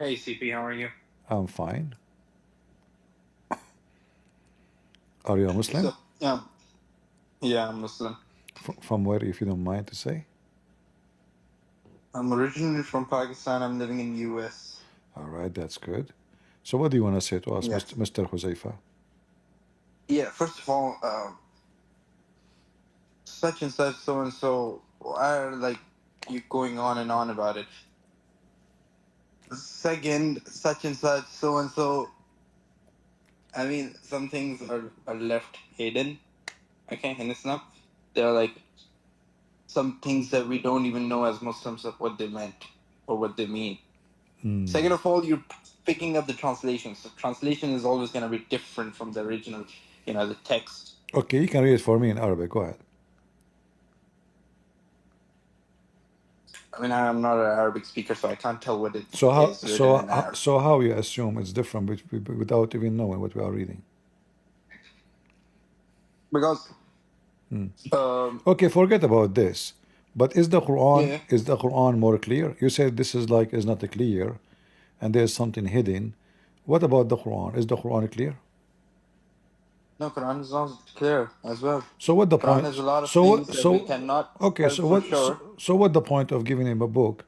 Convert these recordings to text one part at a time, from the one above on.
Hey CP, how are you? I'm fine. Are you a Muslim? So, yeah, I'm Muslim. From where, if you don't mind to say? I'm originally from Pakistan. I'm living in US. All right, that's good. So what do you want to say to us, Yeah. Mr. Huzaifa? Yeah, first of all, such and such, so and so, why are like you going on and on about it? Second, such and such, so and so. I mean, some things are left hidden. Okay, and it's not. There are like some things that we don't even know as Muslims of what they meant or what they mean. Second of all, you're picking up the translation. So translation is always going to be different from the original, the text. Okay, you can read it for me in Arabic. Go ahead. I mean, I'm not an Arabic speaker, so I can't tell what it So how is written in so Arabic. so how you assume it's different without even knowing what we are reading? Because, Okay, forget about this. But is the yeah, Quran more clear? You said this is not clear, and there's something hidden. What about the Quran? Is the Quran clear? no, Quran is not clear as well. So what the Quran point? has a lot of So things that we so cannot okay. tell So for what? sure. So what the point of giving him a book?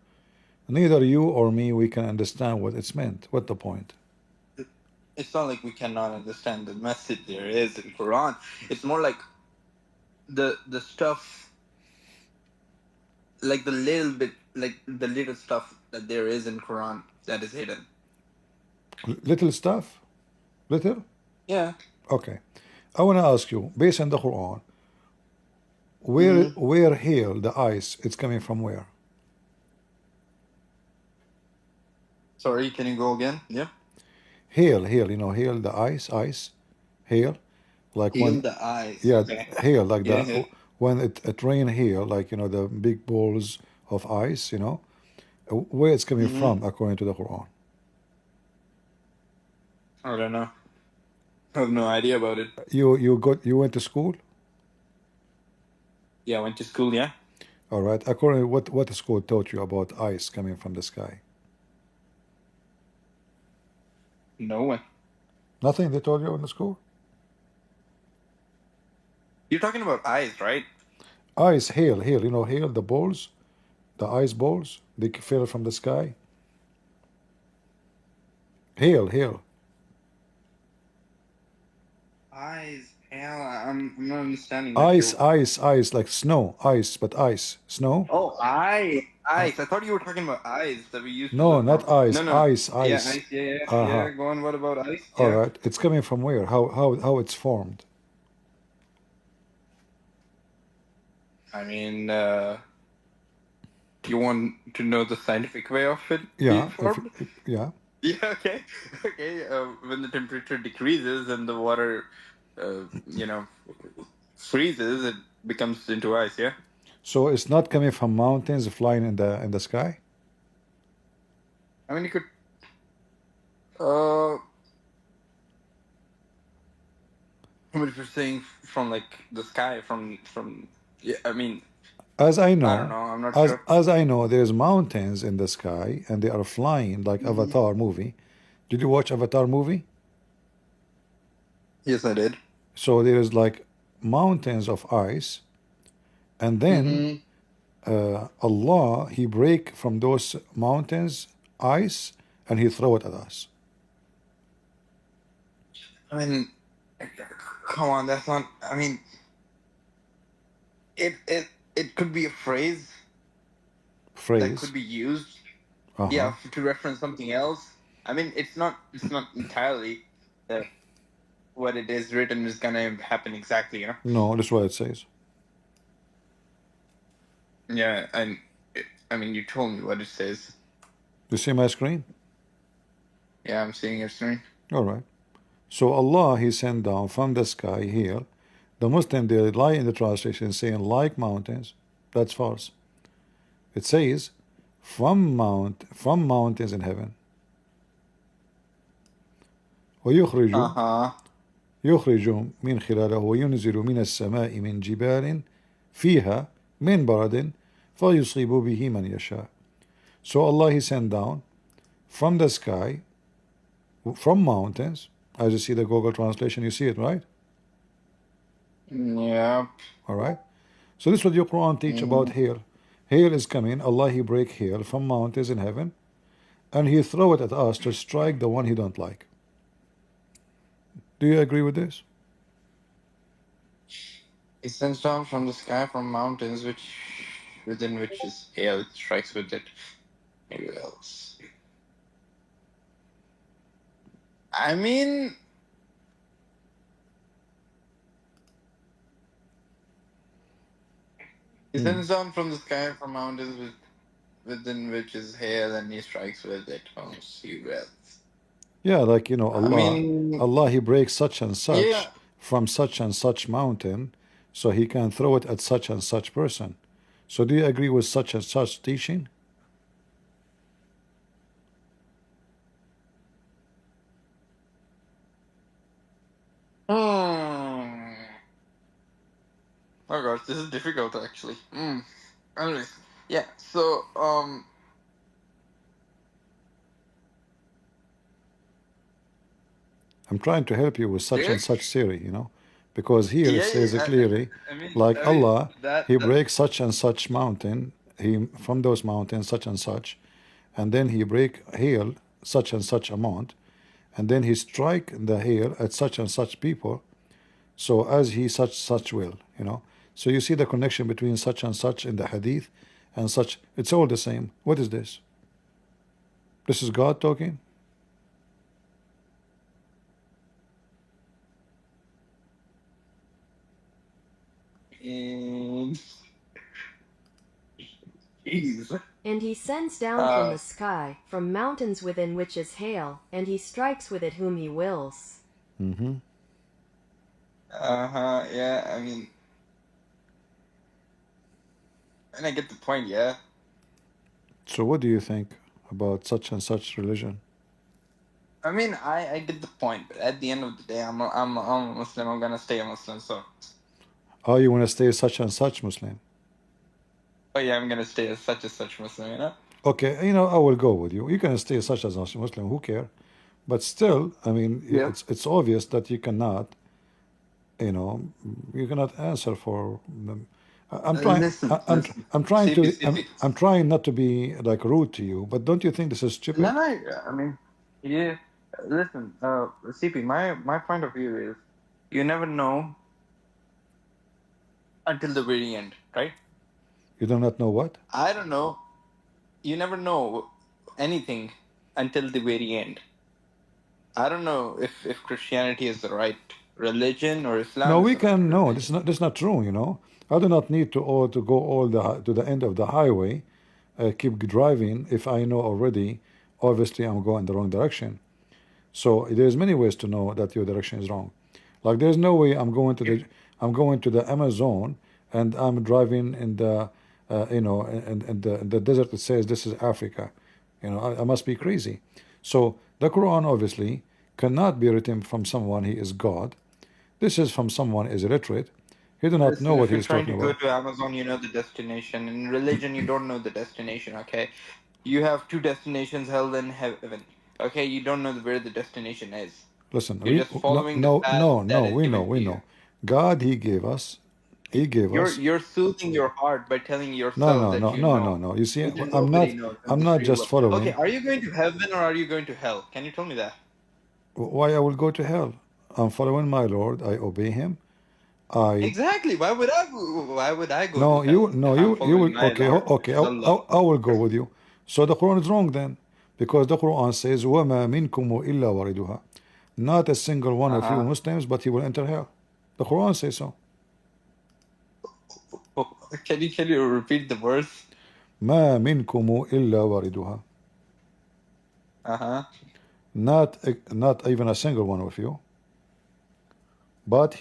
Neither you or me we can understand what it's meant. What the point? It's not like we cannot understand the message there is in Quran. It's more like the stuff, like the little bit, like the little stuff that there is in Quran that is hidden. Little stuff. Little. Yeah. Okay. I want to ask you, based on the Quran, Mm-hmm. where hail the ice? It's coming from where? Sorry, can you go again? Yeah. Hail. You know, hail the ice. Hail, like Heal when, the eyes. yeah, Okay. hail like Yeah. Yeah. the when it rain hail, like the big balls of ice. Where it's coming Mm-hmm. from according to the Quran. I don't know. I have no idea about it. You went to school. Yeah, I went to school. Yeah. All right. According to what the school taught you about ice coming from the sky? No one. Nothing they told you in the school? You're talking about eyes, right? Ice, hail. Hail, the balls, the ice balls, they fell from the sky. Hail. Eyes. Hell, I'm not understanding what Ice, you. ice, like snow. Ice, but ice. Snow? Oh, eyes. I thought you were talking about eyes that we used to No, look not from. ice. No, no. Yeah, Ice. eyes. Yeah. Uh-huh. Go on. What about eyes? All Yeah. right. It's coming from where? How it's formed? I mean, do you want to know the scientific way of it being Yeah. formed? Yeah. Yeah, okay. Okay. When the temperature decreases and the water, you know, freezes, it becomes into ice, yeah? So it's not coming from mountains flying in the sky? I mean, you could, uh, I mean, if you're saying from like the sky, yeah, I mean, As I I don't know, know. I'm not as sure. as I know, there's mountains in the sky and they are flying like Mhm. Avatar movie. Did you watch Avatar movie? Yes, I did. So there's like mountains of ice, and then Mm-hmm. Allah He break from those mountains ice and He throw it at us. I mean, come on, that's not, I mean, it could be a phrase that could Phrase. be used, Uh-huh. yeah, to reference something else. I mean, it's not entirely that what it is written is gonna happen exactly, you know. No, that's what it says. Yeah, and I mean, you told me what it says. You see my screen? Yeah, I'm seeing your screen. All right. So Allah He sent down from the sky here. The Muslim they lie in the translation saying like mountains. That's false. It says from mountains in heaven. Uh ويخرج huh. يخرج من خلاله وينزل من السماء من جبال فيها من برد فيصيب به من يشاء. So Allah He sent down from the sky, from mountains. As you see the Google translation, you see it, right? Yeah. All right. So this is what your Quran teach about Mm. hail. Hail is coming. Allah, He break hail from mountains in heaven, and He throw it at us to strike the one He don't like. Do you agree with this? It sends down from the sky from mountains, within which is hail. It strikes with it. Maybe else. I mean, he sends down from the sky from mountains within which is hail, and he strikes with it. Oh, see else. Yeah, like I mean, Allah He breaks such and such yeah. from such and such mountain, so He can throw it at such and such person. So do you agree with such and such teaching? Hmm. Oh gosh, this is difficult actually. Anyways, yeah. So I'm trying to help you with such there. and such theory, because here it Yeah, says yeah. it clearly, like I mean Allah, that He that's breaks such and such mountain, He from those mountains such and such, and then He break hail such and such amount, and then He strike the hail at such and such people. So as He such will. So you see the connection between such and such in the hadith and such. It's all the same. What is this? This is God talking? mm, jeez. And he sends down from Uh the sky, from mountains within which is hail, and he strikes with it whom he wills. Mm-hmm. huh. Yeah. I mean, and I get the point. Yeah. So what do you think about such and such religion? I mean, I get the point, but at the end of the day, I'm a Muslim. I'm gonna stay a Muslim. So, Oh, you want to stay such and such Muslim? oh yeah, I'm gonna stay as such Muslim. You know. Okay, I will go with you. You can stay such as a Muslim. Who care? But still, I mean, Yeah. it's obvious that you know, you cannot answer for them. I'm trying. Listen, listen. I'm trying CP, to. CP. I'm trying not to be like rude to you, but don't you think this is No, stupid? no. I mean, yeah. Listen, CP. My point of view is, you never know until the very end, right? You do not know what? I don't know. You never know anything until the very end. I don't know if Christianity is the right religion or No, Islam is we the right can. No, religion. this is not true. I do not need to go all to the end of the highway, keep driving if I know already. Obviously, I'm going the wrong direction. So there's many ways to know that your direction is wrong. Like there's no way I'm going to the Amazon and I'm driving in the in the desert that says this is Africa. I must be crazy. So the Quran obviously cannot be written from someone he is God. This is from someone is illiterate. He do not know Listen, what if he you're is trying talking to go about. to Amazon, you know the destination. In religion, you don't know the destination, okay? You have two destinations, hell and heaven. Okay, you don't know where the destination is. Listen, You're just no, following the no, path no, that no. is We know, given we to you. know. God, He gave us. He gave You're us. you're soothing your heart by telling No, yourself no, that no, you no, know. no, no. You see, Religion, I'm nobody not. knows I'm unless not you just look. Okay, following. are you going to heaven or are you going to hell? Can you tell me that? Why I will go to hell? I'm following my Lord. I obey Him. I Exactly. Why would I go to no, hell no, if I'm you following will. my Okay, Lord, okay. which is Allah? I will go with you. So the Quran is wrong then, because the Quran says, "وَمَا مِنْكُمْ إِلَّا وَارِدُهَا." Not a single one of you Uh-huh. Muslims, but he will enter hell. The Quran says so. Can you repeat the verse? ما منكم إلا واردها. Uh-huh. Not even a single one of you, but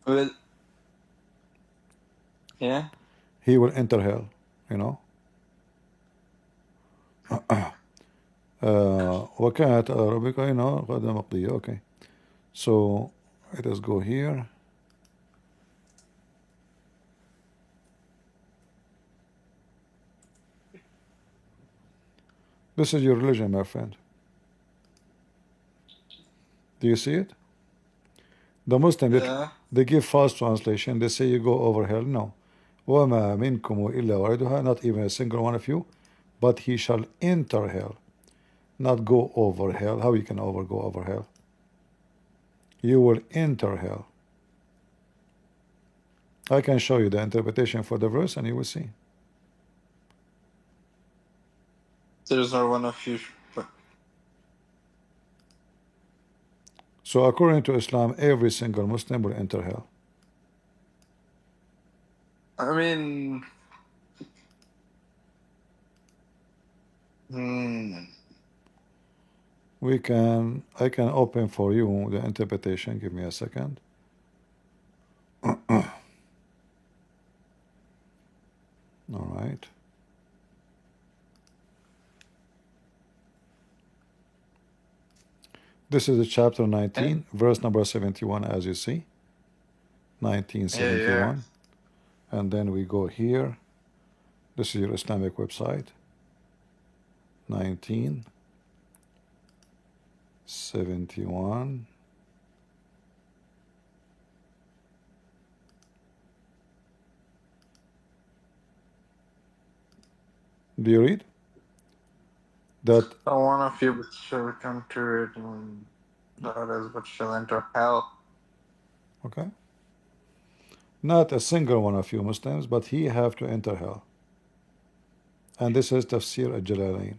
Well, yeah. he will enter hell. You know. وكانت ربك قد مقضية. Okay. So let us go here. This is your religion, my friend. Do you see it? The Muslim, Yeah. they give false translation. They say you go over hell. No. وَمَا مِنْكُمْ إِلَّا وَارِدُهَا. Not even a single one of you, but he shall enter hell. Not go over hell. How you can go over hell? You will enter hell. I can show you the interpretation for the verse and you will see. There's not one of you. So according to Islam, every single Muslim will enter hell. I mean, I can open for you the interpretation. Give me a second. All right. This is the chapter 19, verse number 71, as you see. 1971. yeah. And then we go here. This is your Islamic website. 1971. Do you read? That One of you shall return to it, and the others but shall enter hell. okay? Not a single one of you Muslims, but he have to enter hell. And this is Tafsir al-Jalalain.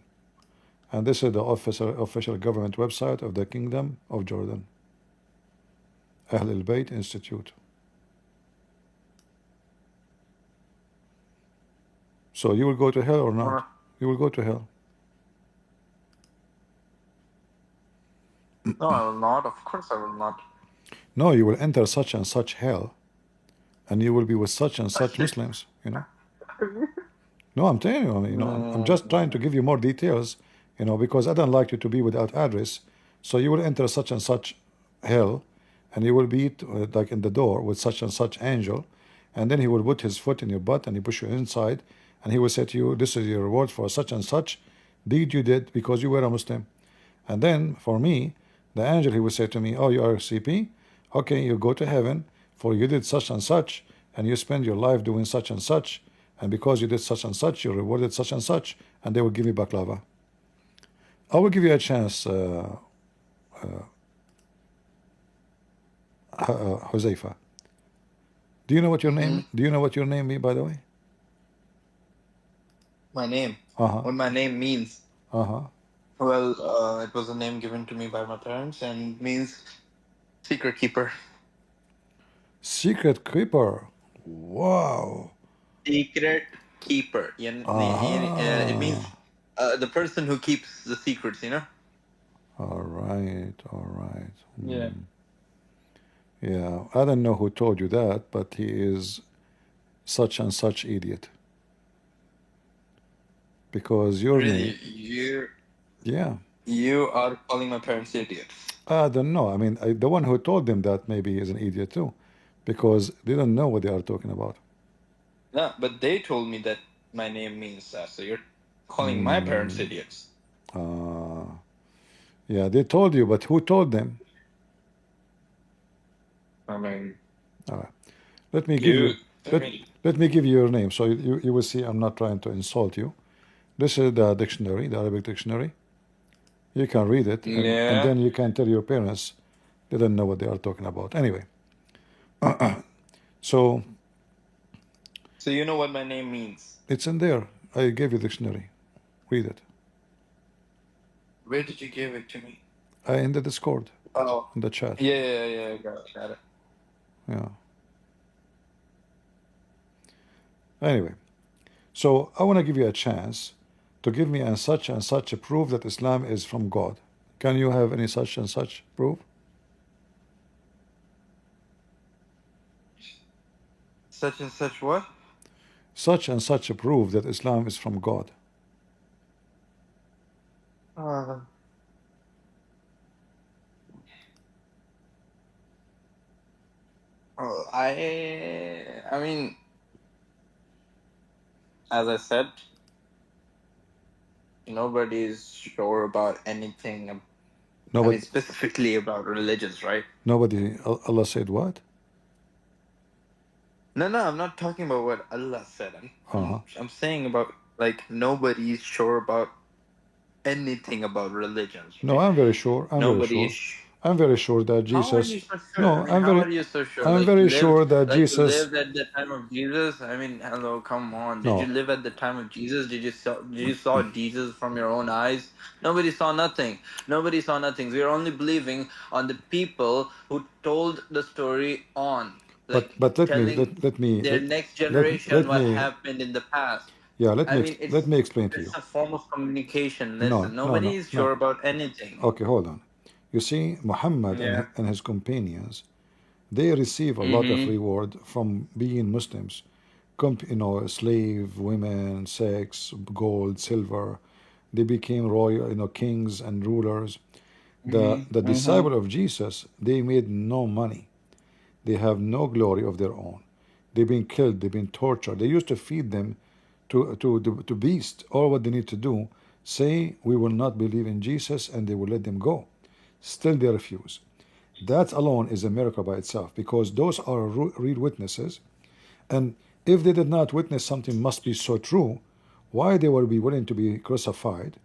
And this is the official government website of the Kingdom of Jordan. Ahl al-Bayt Institute. So you will go to hell or not? You will go to hell. No, I will not. Of course I will not. No, you will enter such and such hell, and you will be with such and such Muslims, you know. No, I'm telling you, I'm just trying to give you more details, because I don't like you to be without address. So you will enter such and such hell, and you will be like in the door with such and such angel, and then he will put his foot in your butt and he push you inside, and he will say to you, this is your reward for such and such deed you did because you were a Muslim. And then for me, the angel, he will say to me, oh, you are a CP? Okay, you go to heaven, for you did such and such, and you spend your life doing such and such, and because you did such and such, you're rewarded such and such, and they will give me baklava. I will give you a chance, Huzaifa. Do you know what your name? Do you know what your name means, by the way? My name. Uh-huh. What my name means. Uh-huh. Well, it was a name given to me by my parents and means secret keeper. Secret keeper. Wow. Secret keeper. It means the person who keeps the secrets, All right, all right. Yeah. Yeah, I don't know who told you that, but he is such and such idiot. Because your name... Yeah. You are calling my parents idiots. I don't know. I mean, the one who told them that maybe is an idiot too, because they don't know what they are talking about. Yeah, but they told me that my name means that, so you're calling my parents idiots. Yeah, they told you, but who told them? I mean, all right. Let me give you. Let me give you your name, so you will see. I'm not trying to insult you. This is the dictionary, the Arabic dictionary. You can read it, and then you can tell your parents they don't know what they are talking about. Anyway, so you know what my name means? It's in there. I gave you the dictionary. Read it. Where did you give it to me? In the Discord. Oh. In the chat. Yeah, got it. Yeah. Anyway, so I want to give you a chance to give me such and such a proof that Islam is from God. Can you have any such and such proof? Such and such what? Such and such a proof that Islam is from God. I mean, as I said, nobody is sure about anything I mean, Nobody, specifically about religions, right? nobody. Allah said what? No, no, I'm not talking about what Allah said. Uh-huh. I'm saying about like nobody's sure about anything about religions, No, right? I'm very sure. I'm very Nobody's. sure. I'm very sure that How are Jesus. you so sure? I No, mean, how are you so sure? I'm very sure that You Jesus. lived at the time of Jesus. I mean, hello, come on. Did you No, live at the time of Jesus? Did you saw Jesus from your own eyes? Nobody saw nothing. Nobody saw nothing. We are only believing on the people who told the story on, like but let me telling let let me their next let generation what me happened in the past. yeah I mean, let me explain to it's you. a form of communication. No, Listen, no, nobody no, is no. sure about anything. Okay, hold on. You see, Muhammad Yeah. and his companions, they receive a lot of Mm-hmm. reward from being Muslims. Slave, women, sex, gold, silver. They became royal, kings and rulers. The Mm-hmm. disciple of Jesus, they made no money. They have no glory of their own. They've been killed. They've been tortured. They used to feed them to beasts. All what they need to do, say we will not believe in Jesus, and they will let them go. Still, they refuse. That alone is a miracle by itself, because those are real witnesses. And if they did not witness something must be so true, why they will be willing to be crucified,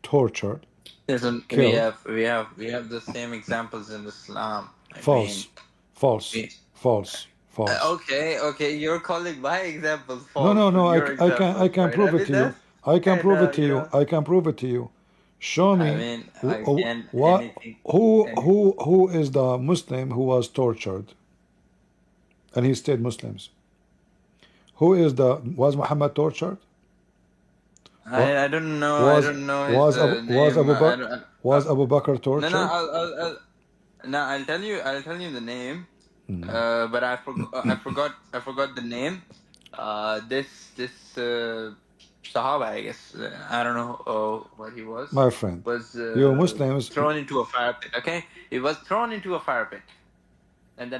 tortured, Listen, we killed? have we have we have the same examples in Islam. I mean, False, false, we, false, false. okay, you're calling my examples No, false no, to no. your I examples, can right? I prove it mean, to you. that's I can kind prove it of, to you. I can prove it to you. Show I me mean, who again, what anything, any. who is the Muslim who was tortured and he stayed Muslims. Who is the was Muhammad tortured? What I don't know. I was don't know his was name. Was Abu Bakr No, no. tortured? No. I'll tell you. I'll tell you the name. But I forgot the name. This Sahaba, I guess. I don't know what he My friend, was you Muslims. thrown into a fire pit. Okay, he was thrown into a fire pit, and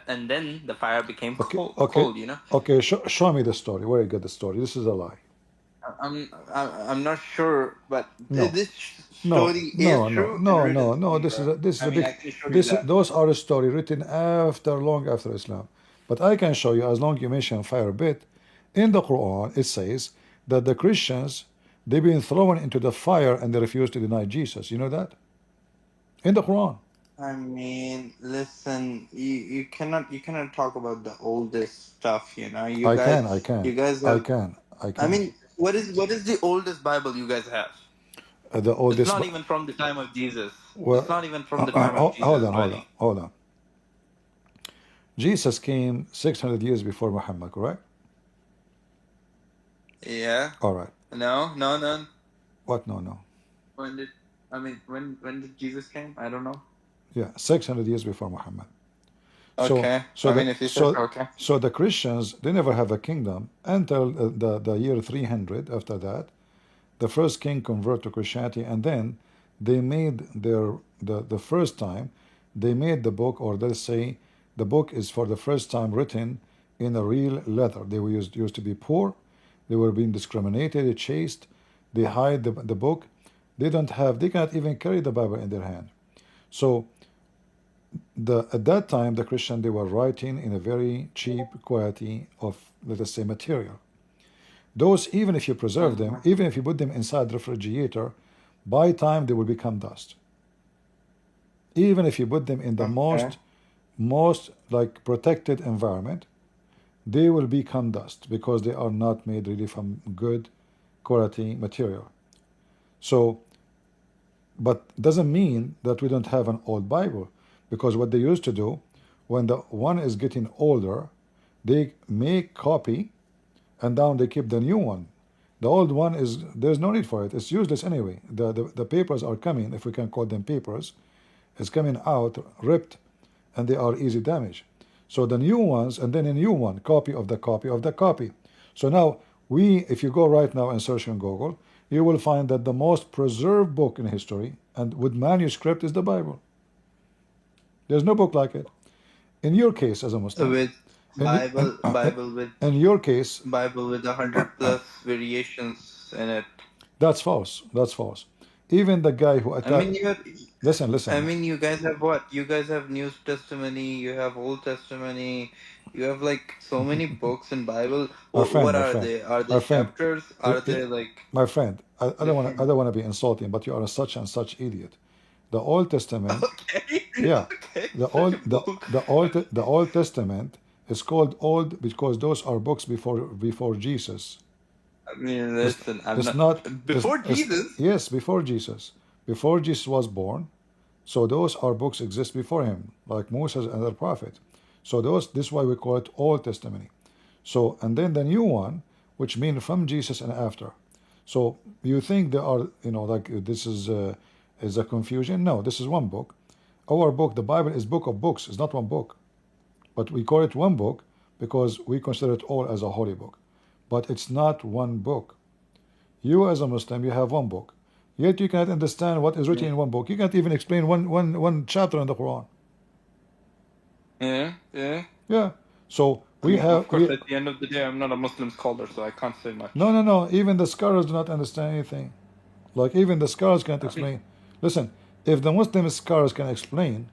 and then the fire became Okay, cold. okay, Cold, you know. okay. Show me the story. Where you get the story? This is a lie. I'm not sure, but No, this no, story is no, no, true and no, written no, for no. me, This is bro. this is I a mean, big. I can show you that. Those are a story written after, long after Islam. But I can show you, as long you mention fire bit, in the Quran it says that the Christians, they've been thrown into the fire and they refuse to deny Jesus. You know that in the Quran. I mean, listen, you cannot talk about the oldest stuff, you know. You I can, guys I you can, guys I have. can, I I can. mean, what is the oldest Bible you guys have? The It's oldest. not even from the time of Jesus. It's Well, not even from the time of hold Jesus, on, hold on, buddy. hold on. Jesus came 600 years before Muhammad, correct? Yeah. All right. No, no, no. What? No, no. When did when did Jesus came? I don't know. Yeah, 600 years before Muhammad. So, Okay. so I the mean, if you said so okay. so the Christians, they never have a kingdom until the year 300. After that, the first king converted to Christianity, and then they made the first time they made the book, or let's say the book is for the first time written in a real letter. They were used to be poor, they were being discriminated, chased, they hide the book. They cannot even carry the Bible in their hand. So at that time the Christian, they were writing in a very cheap quality of, let us say, material. Those, even if you preserve them, Mhm. even if you put them inside the refrigerator, by time they will become dust. Even if you put them in the Okay. most like protected environment, they will become dust because they are not made really from good quality material. So, but doesn't mean that we don't have an old Bible, because what they used to do, when the one is getting older, they make copy, and down they keep the new one. The old one is, there's no need for it. It's useless anyway. The papers are coming, if we can call them papers, it's coming out ripped, and they are easy damage. So the new ones, and then a new one, copy of the copy of the copy. So now if you go right now and search on Google, you will find that the most preserved book in history and with manuscript is the Bible. There's no book like it. In your case, as a Muslim, With and Bible, Bible with in your case, Bible with 100 plus variations in it. that's false. That's false. Even the guy who I mean, attacked. you have, Listen, I listen. mean, you guys have what? You guys have New Testimony, you have Old Testimony, you have like so many books in Bible. My friend, What my are friend, they? Are my they friend, chapters? Are they like my friend. I don't want to. I different? don't want to be insulting, but you are a such and such idiot. The Old Testament, Okay, yeah, okay, the such old a the book. the Old Testament is called old because those are books before Jesus. I mean, It's listen, I'm it's not not. before It's, Jesus. yes, before Jesus was born. So those are books exist before him, like Moses and other prophet. So this is why we call it Old Testament. So and then the new one, which mean from Jesus and after. So you think there are, like this is a confusion? No, this is one book. Our book, the Bible, is book of books. It's not one book, but we call it one book because we consider it all as a holy book. But it's not one book. You as a Muslim, you have one book. Yet you cannot understand what is written Yeah, in one book. You can't even explain one chapter in the Quran. yeah, yeah. Yeah. So I we mean, have of course, we at the end of the day, I'm not a Muslim scholar, so I can't say no much. no no. Even the scholars do not understand anything. Like even the scholars can't I mean, explain. Listen, if the Muslim scholars can explain,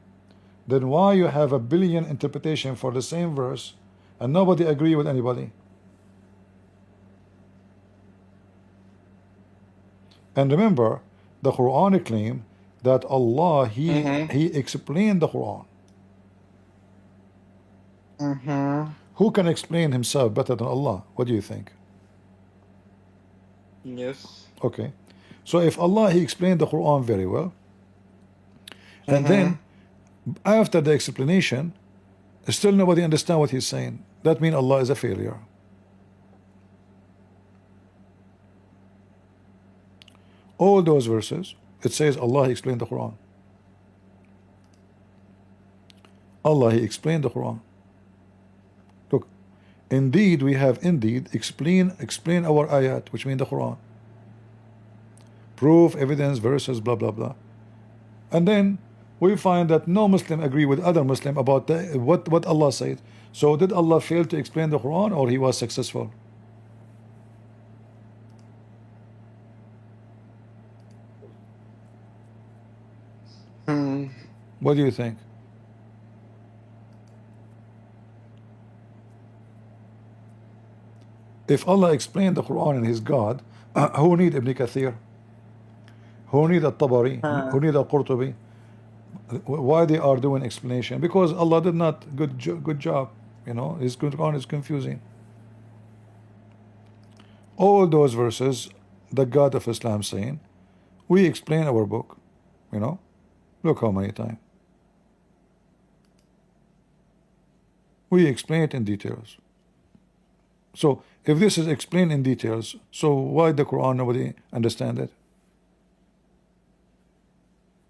then why you have a billion interpretation for the same verse, and nobody agree with anybody? And remember, the Quranic claim that Allah mm-hmm, He explained the Quran. mm-hmm. Who can explain himself better than Allah? What do you think? Yes. Okay. So if Allah He explained the Quran very well, and Mm-hmm. then after the explanation, still nobody understand what He's saying, that means Allah is a failure. All those verses, it says Allah explained the Quran. Allah He explained the Quran. Look, indeed we have indeed explain our ayat, which mean the Quran. Proof, evidence, verses, blah blah blah. And then we find that no Muslim agree with other Muslim about what Allah said. So did Allah fail to explain the Quran, or He was successful? Hmm. What do you think? If Allah explained the Quran and His God, who need Ibn Kathir? Who need Al-Tabari? Huh. Who need Al-Qurtubi? Why they are doing explanation? Because Allah did not good job. His Quran is confusing. All those verses, the God of Islam saying, we explain our book. Look how many times we explain it in details. So if this is explained in details, so why the Quran nobody understand it?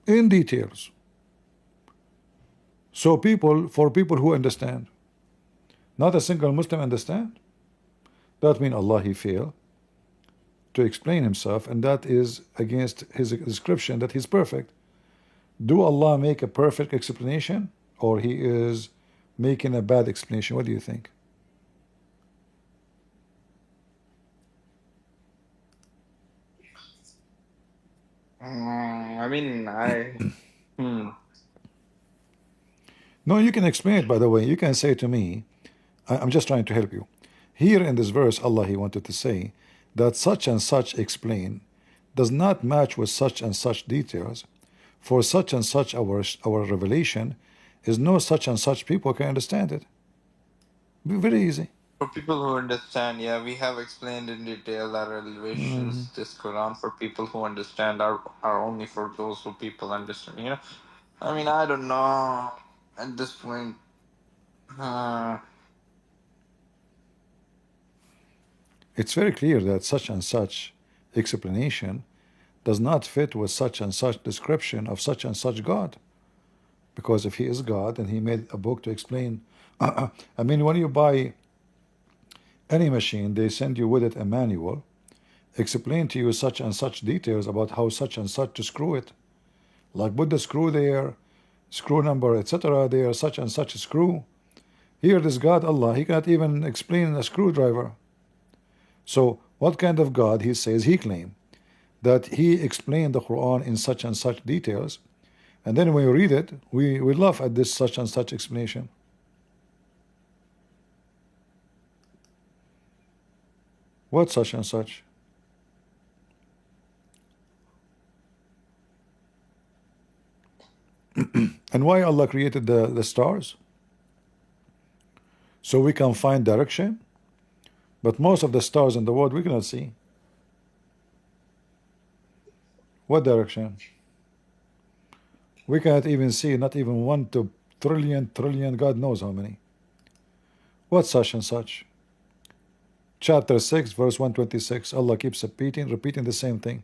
In details. So for people who understand, not a single Muslim understand, that means Allah He failed to explain Himself, and that is against His description that He's perfect. Do Allah make a perfect explanation, or He is making a bad explanation? What do you think? I mean, hmm. No, you can explain it, by the way. You can say to me, I'm just trying to help you. Here in this verse, Allah He wanted to say that such and such explain does not match with such and such details. For such and such our revelation is no such and such people can understand it. Very easy. For people who understand, yeah, we have explained in detail our revelations. This Quran for people who understand are only for those who people understand. I mean, I don't know at this point. Uh, It's very clear that such and such explanation does not fit with such and such description of such and such God. Because if He is God and He made a book to explain, I mean, when you buy any machine, they send you with it a manual, explain to you such and such details about how such and such to screw it. Like put the screw there, screw number, etc. There, such and such a screw. Here, this God, Allah, He cannot even explain a screwdriver. So, what kind of God He says He claim? that he explained the Quran in such and such details, and then when we read it, we laugh at this such and such explanation. What such and such? And why Allah created the stars? So we can find direction, but most of the stars in the world we cannot see. What direction? We cannot even see, not even 1 to trillion, God knows how many. What such and such? Chapter 6, verse 126, Allah keeps repeating the same thing.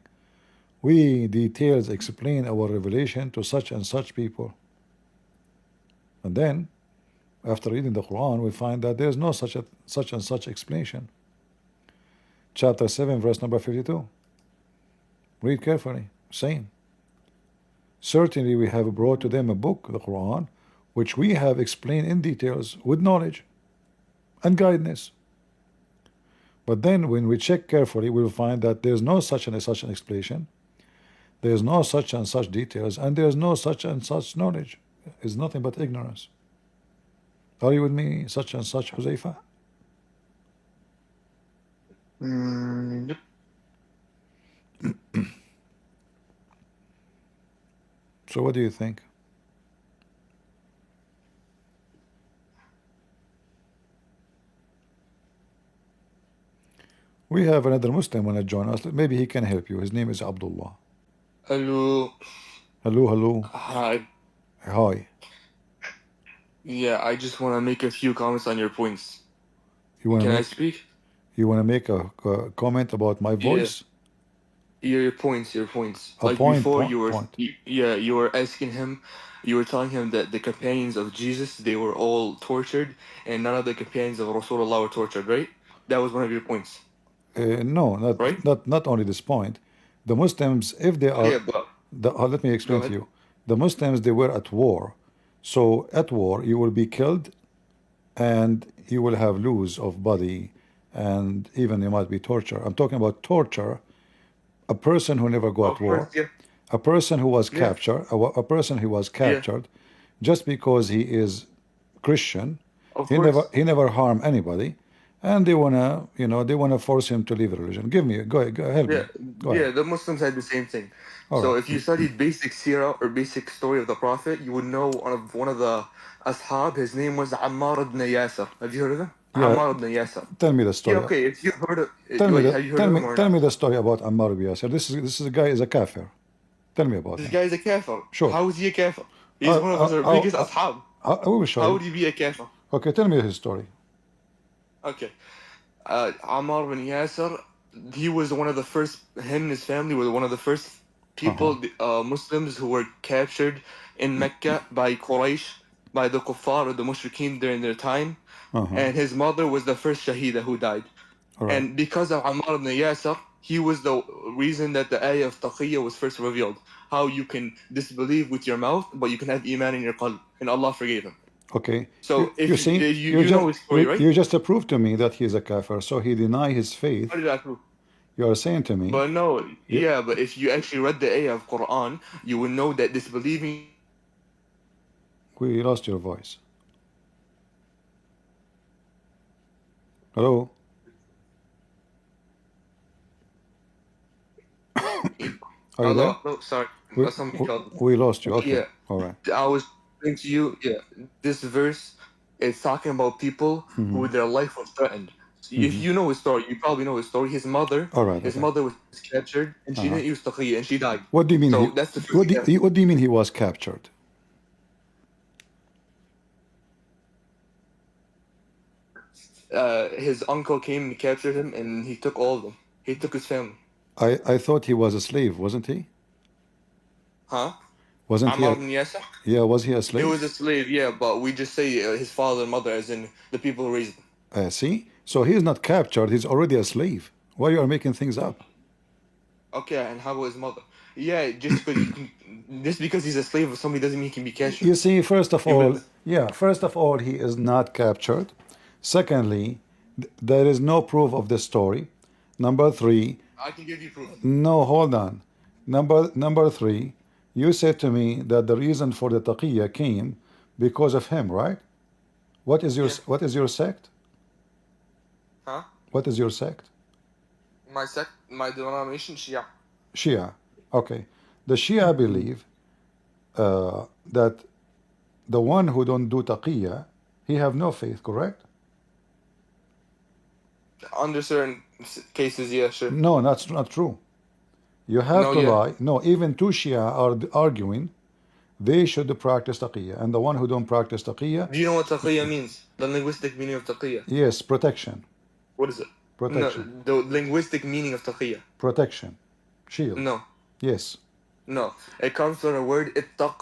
We details explain our revelation to such and such people. And then, after reading the Quran, we find that there is no such and such explanation. Chapter 7, verse number 52. Read carefully. Same. Certainly we have brought to them a book, the Quran, which we have explained in details with knowledge and guidance. But then when we check carefully, we will find that there is no such and such an explanation. There is no such and such details, and there is no such and such knowledge. It's nothing but ignorance. Are you with me, such and such, Huzaifa? Yep. So what do you think? We have another Muslim want to join us. Maybe he can help you. His name is Abdullah. Hello. Hello. Hi. Hi. Yeah, I just want to make a few comments on your points. You want Can to I make speak? you want to make a comment about my voice? Your points. A Like point, before, point. you were asking him, you were telling him that the companions of Jesus, they were all tortured, and none of the companions of Rasulullah were tortured, right? That was one of your points, No, right? not only this point. The Muslims, if they are, Yeah, but let me go explain to ahead. you. The Muslims, they were at war. So at war, you will be killed, and you will have loss of body, and even you might be tortured. I'm talking about torture. A person who never go Of at course, war, yeah, a person who was yeah, captured, a person who was yeah, captured, just because he is Christian, of he course. never harm anybody, and they wanna force him to leave religion. Go ahead, help Yeah, me. Go ahead. the Muslims had the same thing. All So right. if you studied basic seerah or basic story of the Prophet, you would know one of the ashab. His name was Ammar ibn Yasir. Have you heard of him? Yeah, Ammar ibn Yasir. tell me the Yeah, story. okay. If you heard of, wait, have you heard of him or Tell not? me the story about Ammar ibn Yasir. This is a guy is a kafir. Tell me about This him. guy is a kafir. Sure. How is he a kafir? He's one of our biggest ashab. We will show How you. would he be a kafir? Okay, tell me his story. Okay. Ammar ibn Yasir, he was one of the first, him and his family were one of the first people, Muslims who were captured in Mecca by Quraysh, by the kuffar or the mushrikeen during their time. And his mother was the first Shahida who died. All right. And because of Ammar ibn Yasir, he was the reason that the ayah of Taqiya was first revealed. How you can disbelieve with your mouth, but you can have iman in your qalb. And Allah forgave him. Okay. So if You see, you know his story, right? you just proved to me that he is a kafir, so he deny his faith. How did I prove? You are saying to me. But no, You- yeah, but if you actually read the ayah of Quran, you will know that disbelieving. We lost your voice. Hello. Are you there? No, sorry. Somebody called. We lost you. Okay. Yeah, All right. I was saying to you, this verse is talking about people who their life was threatened. So if you know his story, you probably know his story. His mother, All right. his Okay. mother was captured, and she didn't use taqiyya, and she died. What do you mean? So that's the first What do you mean he was captured? his uncle came and captured him, and he took all of them. He took his family. I thought he was a slave, wasn't he? Huh? Wasn't he? Ammar ibn Yasir? Yeah, was he a slave? He was a slave, yeah, but we just say his father and mother, as in the people who raised him. See? So he's not captured, he's already a slave. Why you are making things up? Okay, and how about his mother? Yeah, just because he's a slave of somebody doesn't mean he can be captured. You see, first of all, he is not captured. Secondly, there is no proof of this story. Number three, I can give you proof. No, hold on. Number three, you said to me that the reason for the Taqiya came because of him, right? What is your Yeah. what is your sect? Huh? What is your sect? My denomination, Shia. Shia. Okay. The Shia believe that the one who don't do Taqiya, he have no faith, correct? Under certain cases, yeah, sure. No, that's not true. You have No, to yeah. lie. No, even two Shia are arguing they should practice Taqiya, and the one who don't practice Taqiya, Do you know what Taqiya means? The linguistic meaning of Taqiya. yes, protection, What is it? No, protection, the linguistic meaning of Taqiya. protection, shield. No. Yes. No. It comes from the word ittaq.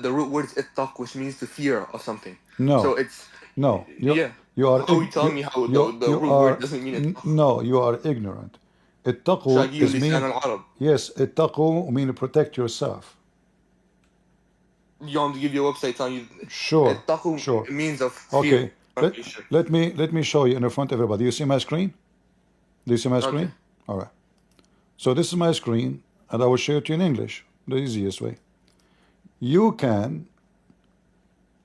The root word is ittaq, which means to fear of something. No. So it's No. yeah. You are. How are you telling me how the root word doesn't mean ittaq? No, you are ignorant. Ittaqu شاقي is لسان mean. العرب. Yes, ittaqu mean protect yourself. You want me to give you a website telling you Sure. ittaqu Sure. means of fear. Okay. Okay, sure. Let me show you in front of everybody. Do you see my screen? Do you see my screen? Okay. All right. So this is my screen, and I will show it to you in English, the easiest way. You can,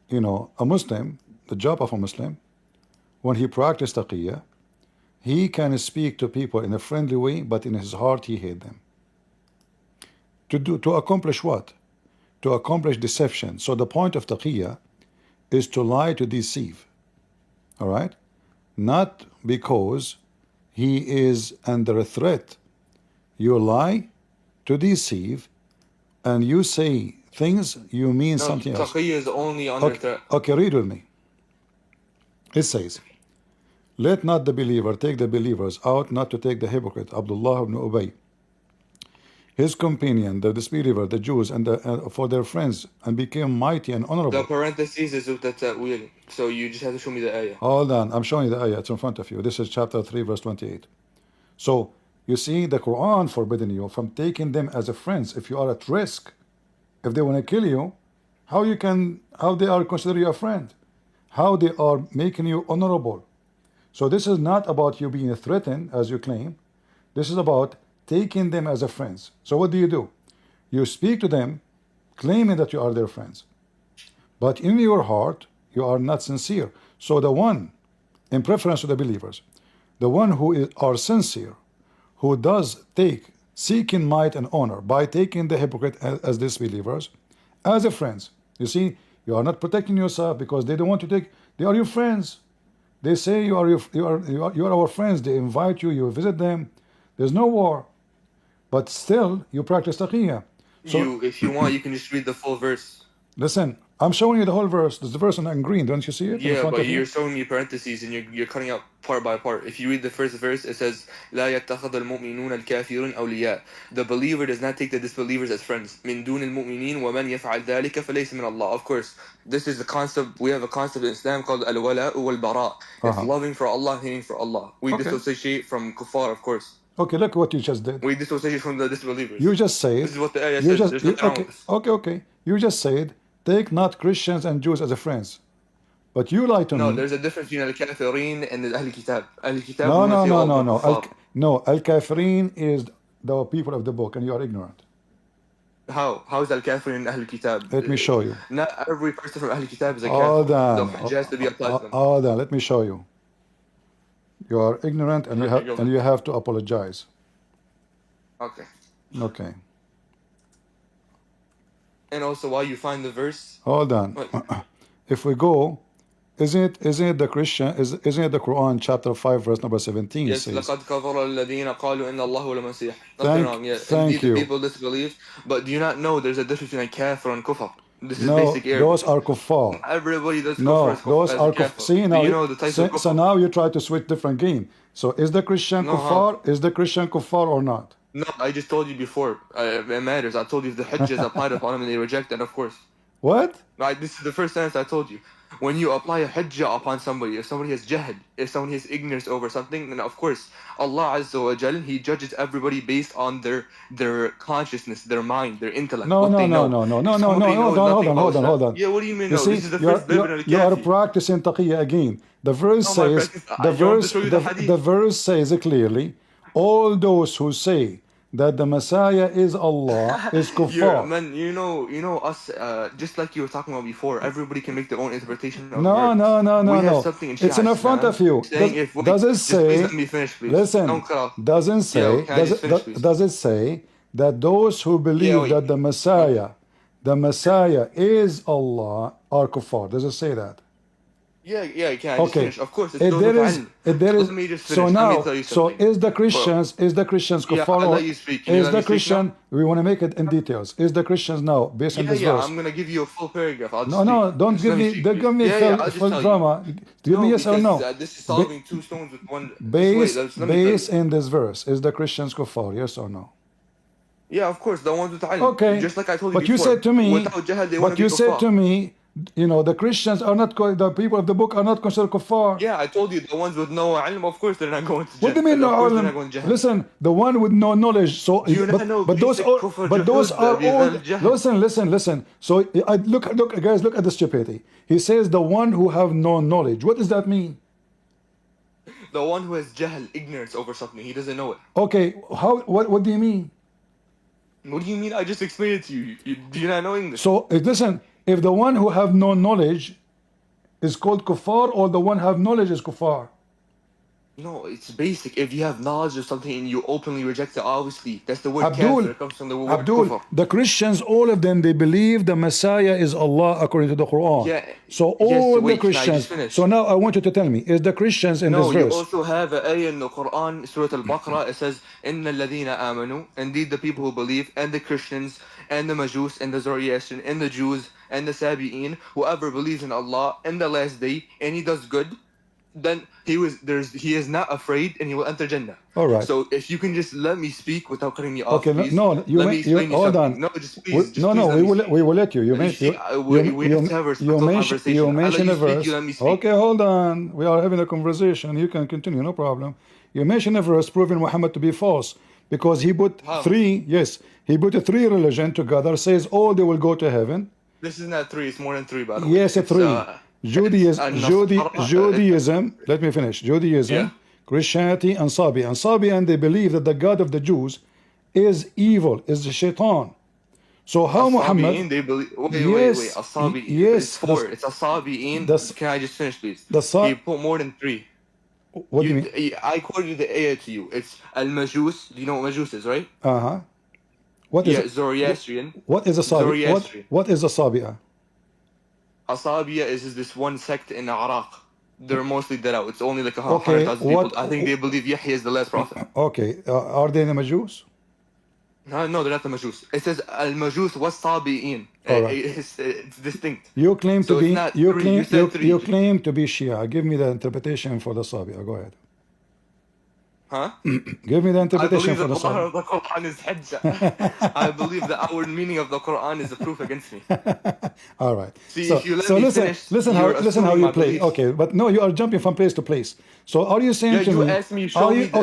a Muslim, the job of a Muslim, when he practices taqiyya, he can speak to people in a friendly way, but in his heart he hates them. To accomplish what? To accomplish deception. So the point of taqiyya is to lie, to deceive. All right? Not because he is under a threat. You lie to deceive, and you say things you mean something else. Taqiya is only under threat. Okay, read with me. It says, let not the believer take the believers out, not to take the hypocrite, Abdullah ibn Ubay, his companion, the disbeliever, the Jews, and for their friends, and became mighty and honorable. The parentheses is with the ta'wil. So you just have to show me the ayah. Hold on, I'm showing you the ayah. It's in front of you. This is chapter 3, verse 28. So, you see, the Quran forbidden you from taking them as a friends. If you are at risk, if they want to kill you, how they are consider you a friend? How they are making you honorable? So this is not about you being threatened, as you claim. This is about taking them as a friends. So what do? You speak to them, claiming that you are their friends. But in your heart, you are not sincere. So the one, in preference to the believers, the one who are sincere, who does seeking might and honor by taking the hypocrite as disbelievers, as a friends. You see, you are not protecting yourself because they don't want to take. They are your friends. They say you are our friends. They invite you. You visit them. There's no war, but still you practice taqiyya. So if you want, you can just read the full verse. Listen, I'm showing you the whole verse. There's the verse in green. Don't you see it? Yeah, but you're showing me parentheses and you're cutting out part by part. If you read the first verse, it says, لا يتخذ المؤمنون الكافرون أولياء. The believer does not take the disbelievers as friends. من دون المؤمنين ومن يفعل ذلك فليس من الله. Of course, this is the concept. We have a concept in Islam called al-wala wal-bara. It's loving for Allah, hating for Allah. We dissociate from kuffar, of course. Okay, look what you just did. We dissociate from the disbelievers. You just said. This is what the ayah says. There's nothing wrong with this. Okay. You just said, take not Christians and Jews as a friends. But you lied to me. No, there's a difference between al-kafirin and the Ahl Kitab. Ahl Kitab. No. Al-kafirin is the people of the book, and you are ignorant. How? How is al-kafirin Ahl Kitab? Let me show you. Not every person from Ahl Kitab is a kafir. Hold on. The hujjah has to be applied to them. Hold on. Let me show you. You are ignorant, and you have to apologize. Okay. And also, while you find the verse. Hold on. If we go, isn't it the Quran chapter 5 verse number 17? Yes. Says, لقد كفر الذين قالوا إن الله هو المسيح. Nothing wrong. Yeah. Thank you. People disbelieve, but do you not know there's a difference between kafir and kufar? This is no, basic Arabic. Those are kuffar. Everybody does No, kufar. those are kuffar. See now, you know the types of kufar? So now you try to switch different game. So is the Christian kuffar? Is the Christian kuffar or not? No, I just told you before. It matters. I told you if the hajj is applied upon them and they reject it, of course. What? This is the first sentence I told you. When you apply a hujjah upon somebody, if somebody has jahd, if somebody has ignorance over something, then of course Allah Azza wa Jal, He judges everybody based on their consciousness, their mind, their intellect. No. Hold on. Yeah, what do you mean? You see, this is the first you are practicing taqiyya again. The verse says, the verse says clearly, all those who say that the Messiah is Allah is kuffar. Man, you know us. Just like you were talking about before, everybody can make their own interpretation of No, words. no, no, no, We have no. something in It's in Shia the front Islam of you. saying if wait, Does it just please say? let me finish, please. Listen. Don't cut off. Doesn't say. Can I just finish, please? Does it say that those who believe wait. that the Messiah is Allah are kuffar? Does it say that? Yeah. Can I just Okay. finish? Of course, it's If those there with is, ilm. if there is, Let me just finish. so Let me now, tell you so something. is the Christians Yeah, kuffar? I'll Or let you speak. Can you is let the me speak now? Christian? We want to make it in details. Is the Christians now based on this verse? I'm gonna give you a full paragraph. I'll just No, no, speak. don't Just give let me me, speak, don't please. give me I'll just full tell you. drama. Give me yes or because no. this is solving two stones with one. Just wait, let me tell Based you. in this verse, is the Christians kuffar? Yes or no? Yeah, of course, the ones with ilm. Okay. Just like I told you But before. you said to me, Without jahal, they want but to be you said kuffar. to me, you know, the Christians are not, the people of the book are not considered kuffar. Yeah, I told you the ones with no ilm, of course they're not going to What do Jannah. you mean no Of course they're not ilm? going to Jahannam. Listen, the one with no knowledge. So, Do you not know but those basic are, kufr but those juhud are all. بغير الجهل. Listen. So, look, guys, look at the stupidity. He says the one who have no knowledge. What does that mean? The one who has jahl, ignorance over something, he doesn't know it. Okay, how? What do you mean? What do you mean? I just explained it to you. Do you not know English? So, listen, if the one who have no knowledge is called kuffar, or the one have knowledge is kuffar? No, it's basic. If you have knowledge of something and you openly reject it, obviously, that's the word kafir. It comes from the word kufr. The Christians, all of them, they believe the Messiah is Allah according to the Quran. Yeah. So all wait, the Christians. can I just finish? So now I want you to tell me, is the Christians in this No, verse? you also have an ayah in the Quran, Surah Al-Baqarah. It says, إِنَّ الَّذِينَ آمَنُوا, indeed the people who believe, and the Christians, and the Majus, and the Zoroastrian, and the Jews, and the Sabi'in, whoever believes in Allah and the last day, and he does good, then he is not afraid, and he will enter Jannah. All right. So if you can just let me speak without cutting me off, Okay, please. no, hold on. No, just please. We will let you. We have to have a respectful conversation. You mentioned a verse. You let me speak. Okay, hold on. We are having a conversation. You can continue, no problem. You mentioned a verse proving Muhammad to be false because he put three. Yes, he put a three religion together. Says all they will go to heaven. This is not three. It's more than three, by the way. Yes, three. Judaism. Let me finish. Judaism, Christianity, and Sabian. Sabian, they believe that the God of the Jews is evil, is the Shaitan. So how Muhammad? They believe. Wait. Asabi'in. Yes. It's four. It's Asabi'in. Can I just finish, please? He put more than three. What do you mean? I quoted the ayah to you. It's Al-Majus. Do you know what Majus is, right? What is Zoroastrian. What is a Sabi'a? What is a Sabi'a? Asabiya is this one sect in Iraq. They're mostly dead out. It's only like 100,000 people. I think they believe Yahya is the last prophet. Okay. Are they the Majus? No, they're not the Majus. It says Al-Majus was Sabi'in. Right. It's distinct. You claim to be you claim to be Shia. Give me the interpretation for the Sabi'a. Go ahead. Huh? Give me the interpretation for the Sabi'a. The Quran is hujjah. I believe that our meaning of the Quran is a proof against me. All right. See, if you let me finish, listen how you play. Okay, but no, you are jumping from place to place. So are you saying to me? You asked me, show me the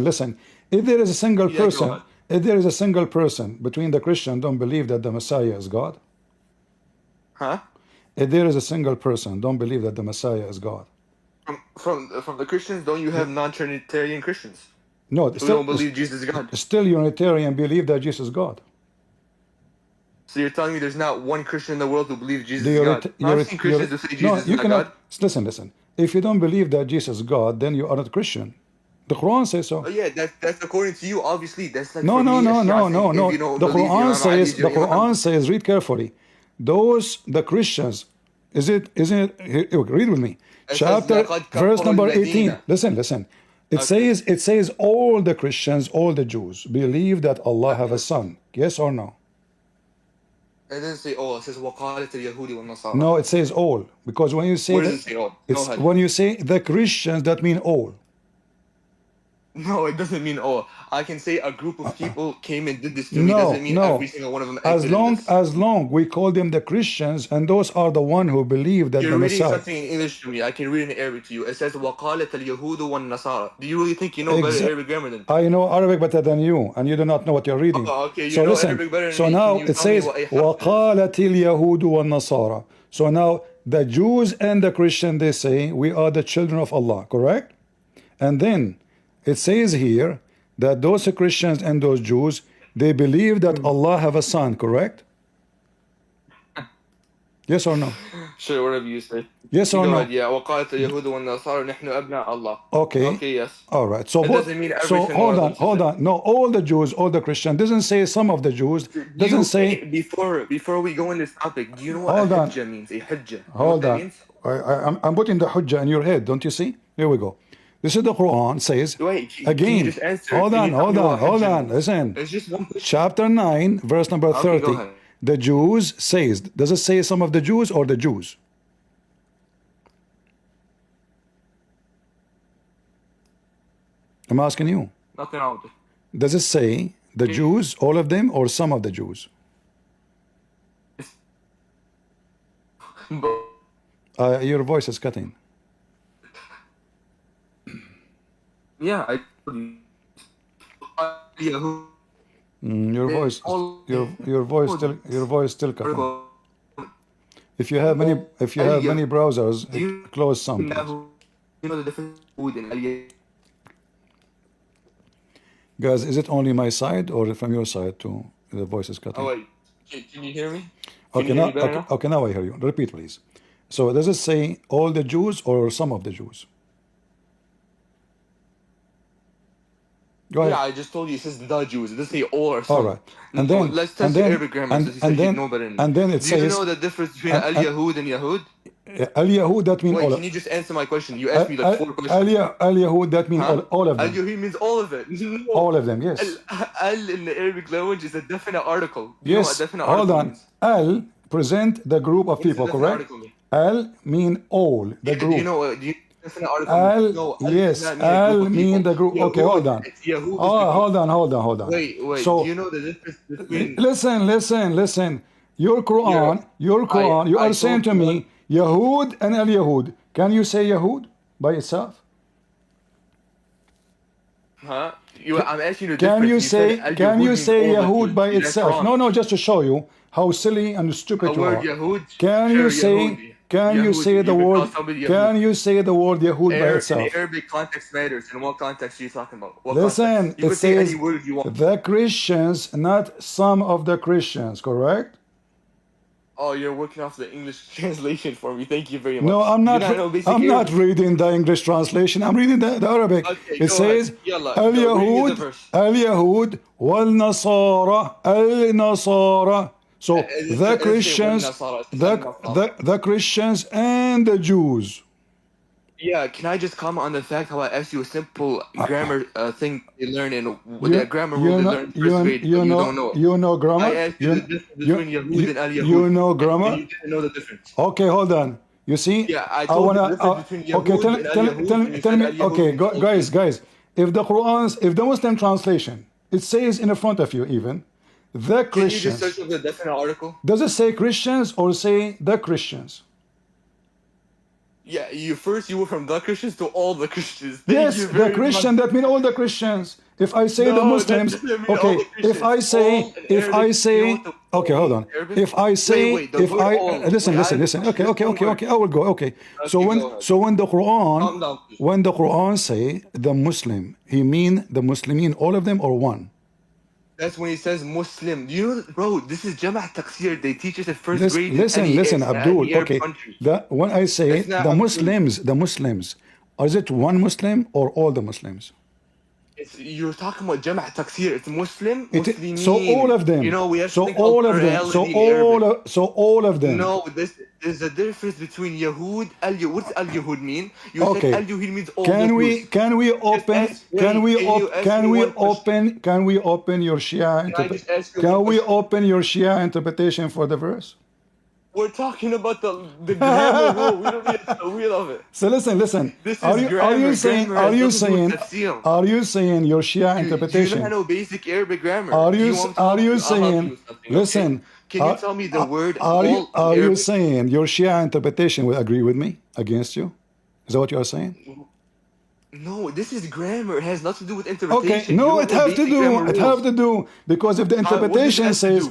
listen. If there is a single person, between the Christian don't believe that the Messiah is God. Huh? If there is a single person don't believe that the Messiah is God. From the Christians, don't you have non-Trinitarian Christians? No, who don't believe Jesus is God. Still Unitarian believe that Jesus is God. So you're telling me there's not one Christian in the world who believes Jesus is God? I've seen Christians who say Jesus is not God. Listen. If you don't believe that Jesus is God, then you are not Christian. The Quran says so. Oh yeah, that's according to you. Obviously, that's like no. The Quran says, read carefully. The Christians, isn't it? Read with me. Chapter, verse number 18. Listen. It says all the Christians, all the Jews believe that Allah have a son. Yes or no? It doesn't say all. It says وَقَالَتِ الْيَهُودِ وَالنَّصَارَى. No, it says all. Because when you say where does it say all? When you say the Christians, that mean all. No, it doesn't mean all. I can say a group of people came and did this to me. Doesn't mean every single one of them. As long we call them the Christians, and those are the one who believe that the Messiah. You're reading something in English to me. I can read in Arabic to you. It says وَقَالَتَ الْيَهُودُ وَالنَّصَارَى. Do you really think you know better Arabic grammar than me? I know Arabic better than you, and you do not know what you're reading. Okay, you know Arabic better than me. So now it says وَقَالَتِ الْيَهُودُ وَالنَّصَارَى. So now the Jews and the Christians, they say we are the children of Allah, correct? And then it says here that those Christians and those Jews, they believe that Allah have a son, correct? Yes or no? Sure, whatever you say. Yes You or go no? ahead, yeah. وقالت اليهود والنصارى نحن أبناء الله. Okay. Okay, yes. All right. So It doesn't mean every so single hold one on, of them hold says on. No, all the Jews, all the Christians. Doesn't say some of the Jews. Doesn't say. Before we go in this topic, do you know what Hold a on. hujjah means? A hujjah. You know what Hold that on. means? I'm putting the hujjah in your head. Don't you see? Here we go. This is the Quran says. Wait, can Again. you just answer? Hold Can on, you tell hold me on, what hold hujjah on. means? Listen. It's just one question. Chapter 9, verse number Okay, 30. go ahead. The Jews says. Does it say some of the Jews or the Jews? I'm asking you. Nothing wrong with it. Does it say the Jews, all of them, or some of the Jews? Your voice is cutting. Yeah, I. Your voice, your voice still cutting. If you have many browsers, close some. You know the difference in Guys, is it only my side or from your side too? The voice is cutting. Oh wait, can you hear me? Okay, now I hear you. Repeat, please. So does it say all the Jews or some of the Jews? Go ahead. Yeah, I just told you it says the Jews. It doesn't say all or some. All right. And then let's test the Arabic grammar. and then it Do says. you know the difference between al-Yahud and Yahud? Al-Yahud, that means Wait, all. Can you just answer my question? You asked me like 4 questions. Al-Yahud, that means all of them. Al-Yahud means all of it. No. All of them, yes. Al in the Arabic language is a definite article. You know Yes. what a definite Hold article on. means? Al present the group of people, correct? Al mean all, the group. Do you know definite article Al, means? No, yes, Al mean the group. Okay, hold on. Yahud Oh, hold on. Wait. So, Do you know the difference between? Listen. Your Quran, you are saying to me, Yahud and Al-Yahud. Can you say Yahud by itself? Huh? I'm asking you the Can you say Yahud by That's itself? wrong. No, just to show you how silly and stupid you are. Yahud, Can you say the word? Can you say the word Yahud by itself? The Arabic context matters. In what context are you talking about? Listen, you it can say says any word you want. the Christians, not some of the Christians, correct? Oh, you're working off the English translation for me. Thank you very much. No, I'm not. I'm not reading the English translation. I'm reading the Arabic. Okay, it says Al-Yahud wal-Nasara al-Nasara. So the Christians, the Christians and the Jews. Yeah, can I just comment on the fact how I asked you a simple grammar thing you learn in the grammar rule you learn in first grade, you don't know. You know grammar? I asked you the difference between Yahud and Al-Yahud. You know grammar? And you didn't know the difference. Okay, hold on. You see? Yeah, I told you the difference between Yahud and Al-Yahud. Tell me. Okay, guys. If the Muslim translation, it says in the front of you even, the Christians. Can you just search up the definite article? Does it say Christians or say the Christians? Yeah, you were from the Christians to all the Christians. Yes, the Christian, that means all the Christians. If I say the Muslims, okay, if I say, okay, hold on. If I say, listen, okay, I will go, okay. So when the Quran say the Muslim, he mean the Muslimin, all of them or one? That's when he says Muslim. Do you know, bro, this is Jama' Taqsir. They teach us at first grade. Listen, Abdul. Okay, when I say the Muslims, is it one Muslim or all the Muslims? You're talking about Jama' Taqsir. It's Muslim, Muslimin. So all of them. You know, we have so all of them. So all of them. No, there's a difference between Yahud, Al-Yahud. What's Al-Yahud mean? You okay. said Al-Yahud means all Can we open your Shia interpretation? Can we open your Shia interpretation for the verse? We're talking about the grammar rule. We don't need the wheel of it. So listen. This is are you saying your Shia interpretation? Do you know basic Arabic grammar? Are you saying? Listen. Can you tell me the word? Are you saying your Shia interpretation will agree with me against you? Is that what you are saying? No, this is grammar. It has nothing to do with interpretation. Okay, no, it have to do because if the interpretation says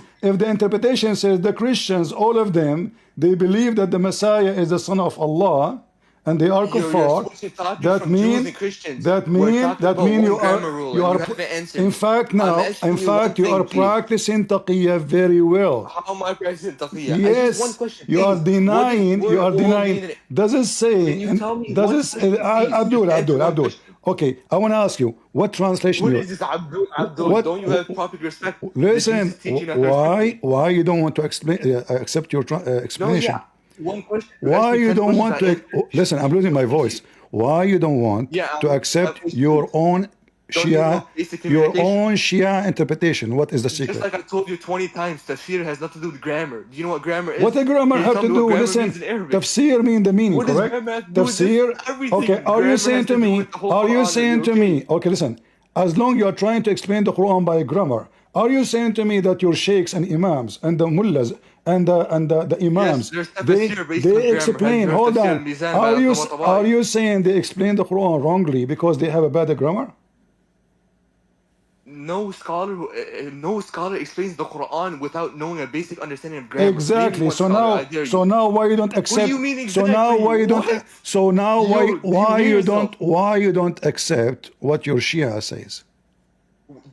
the Christians, all of them, they believe that the Messiah is the son of Allah, and they are You're kuffar, switching topics that from Jews mean and Christians. that We're mean talking that about mean one grammar rule, and you haven't answered in me. fact I'm now asking you one you are thing, Chief. practicing taqiyya very well. How am I practicing Taqiya? I just one Yes, question, you are please. denying. We're all being. Does it say? Can you And tell me does one it? question, please? Just answer one Abdul. question. Okay, I want to ask you what translation What you. is this, Abdul? Abdul, What? don't you have proper respect? The Listen. Jesus teaching not to respect me? Why you don't want to explain? Accept your No, explanation. yeah. One question. You asked Why me you 10 don't questions. want I to? answered. Listen, I'm losing my voice. Why you don't want Yeah, to accept your own don't you know Shia, basic communication? Shia interpretation? What is the Just secret? like I told you 20 times, tafsir has nothing to do with grammar. Do you know what grammar is? What does grammar Can you have tell to me do? what grammar Listen, means in Arabic? tafsir mean the meaning, What does correct? grammar have to do with this? Tafsir. Everything. Okay, are you Grammar saying has to to do me? with the whole Are you Quran. Are saying you to okay? me? Okay, listen. As long you are trying to explain the Quran by grammar, are you saying to me that your sheikhs and imams and the mullahs and the Yes, imams there's tafsir based on they grammar. explain? You have Hold tafsir on. al-mizan by al-Tabatabai. Are you saying they explain the Quran wrongly because they have a bad grammar? No scholar explains the Quran without knowing a basic understanding of grammar. Name me Exactly. one scholar, I dare you. So now why you don't What do accept? you mean So now exactly? why you don't? What? So now Yo, do you hear yourself? why you don't accept what your Shia says?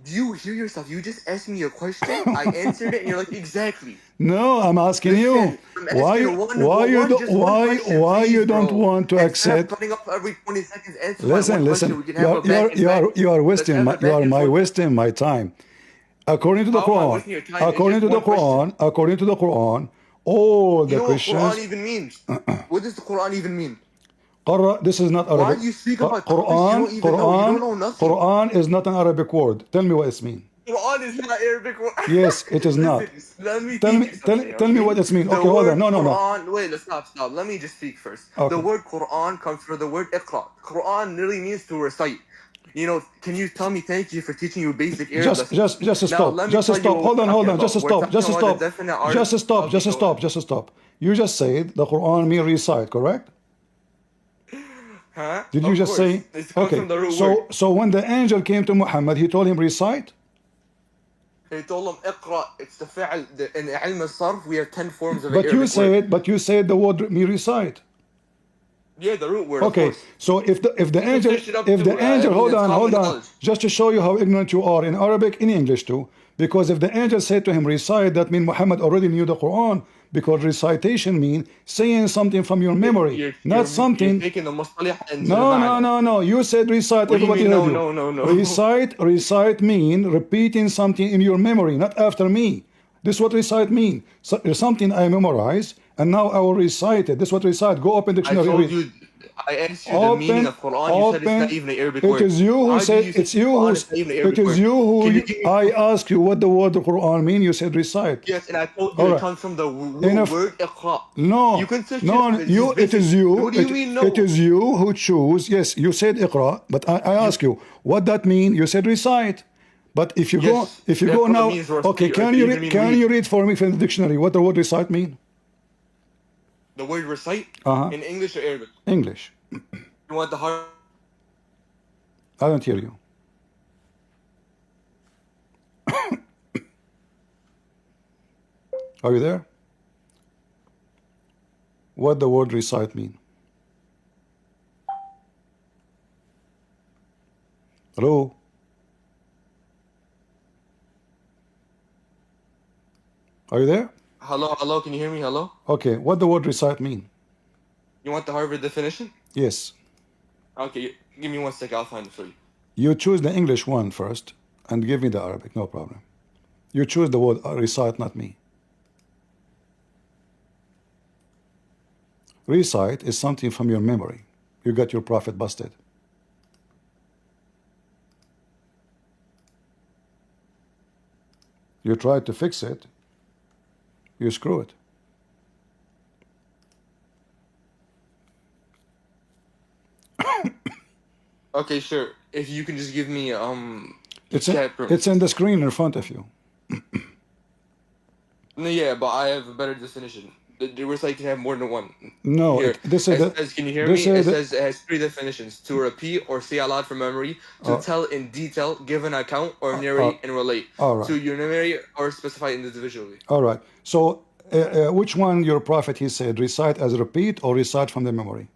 Do you hear yourself? You just asked me a question, I answered it, and you're like, exactly. No, I'm asking you. Listen, I'm asking Why you don't bro. want to Instead of accept? cutting off every 20 seconds, answer my one Listen. question. We can have a back and back. You are Let's have a back and forth. wasting my time. According to the How am I Quran, wasting your time? It's just one question. according to the Quran, all You the know what Christians. Quran even means? What does the Quran even mean? This is not Why Arabic. do you speak about topics you don't even know? You don't know nothing. Quran is not an Arabic word. Tell me what it means. Quran is not Arabic word. Yes, it is not. Listen, let me teach you something, Tell me what it means. The Okay, hold word on. No. Quran, wait, stop. Let me just speak first. Okay. The word Quran comes from the word Iqra. Quran literally means to recite. You know, can you tell me thank you for teaching you basic Arabic? Just stop. Hold on. Just stop. You just said the Quran means recite, correct? Huh? Did you just say? Okay. From the root word. So when the angel came to Muhammad, he told him recite. He told him Iqra. It's the fi'al. In ilm al-sarf, we have 10 forms of Arabic word. But you said the word me recite. Yeah, the root word. Okay, so if the angel, hold on, just to show you how ignorant you are in Arabic, in English too, because if the angel said to him recite, that means Muhammad already knew the Quran, because recitation means saying something from your memory, not something. You're taking the mustalih and No. You said recite. Everybody heard you. No. Recite mean repeating something in your memory, not after me. This is what recite mean. So, something I memorize, and now I will recite it. This is what recite. Go open dictionary. I asked you the meaning of Quran. You said it's not even an Arabic word. It is you who said it's you who. I asked you what the word Quran mean. You said recite. Yes, and I told you it comes from the word Iqra. No, you can search it is you. What do you mean no? It is you who choose. Yes, you said Iqra, but I ask you what that mean. You said recite. But if you go now, okay, can you read for me from the dictionary what the word recite mean? The word recite in English or Arabic? English. You want the hard? I don't hear you. Are you there? What the word recite mean? Hello? Are you there? Hello, can you hear me? Hello? Okay, what the word recite mean? You want the Harvard definition? Yes. Okay, give me 1 second, I'll find it for you. You choose the English one first, and give me the Arabic, no problem. You choose the word recite, not me. Recite is something from your memory. You got your prophet busted. You tried to fix it, you screw it. Okay, sure. If you can just give me it's in the screen in front of you. No, yeah, but I have a better definition. The recite can have more than one. No, Here, can you hear me? It says it has 3 definitions: to repeat or say aloud from memory, to tell in detail, give an account, or narrate and relate. All right. To enumerate or specify individually. All right. So which one your prophet, he said, recite as repeat or recite from the memory?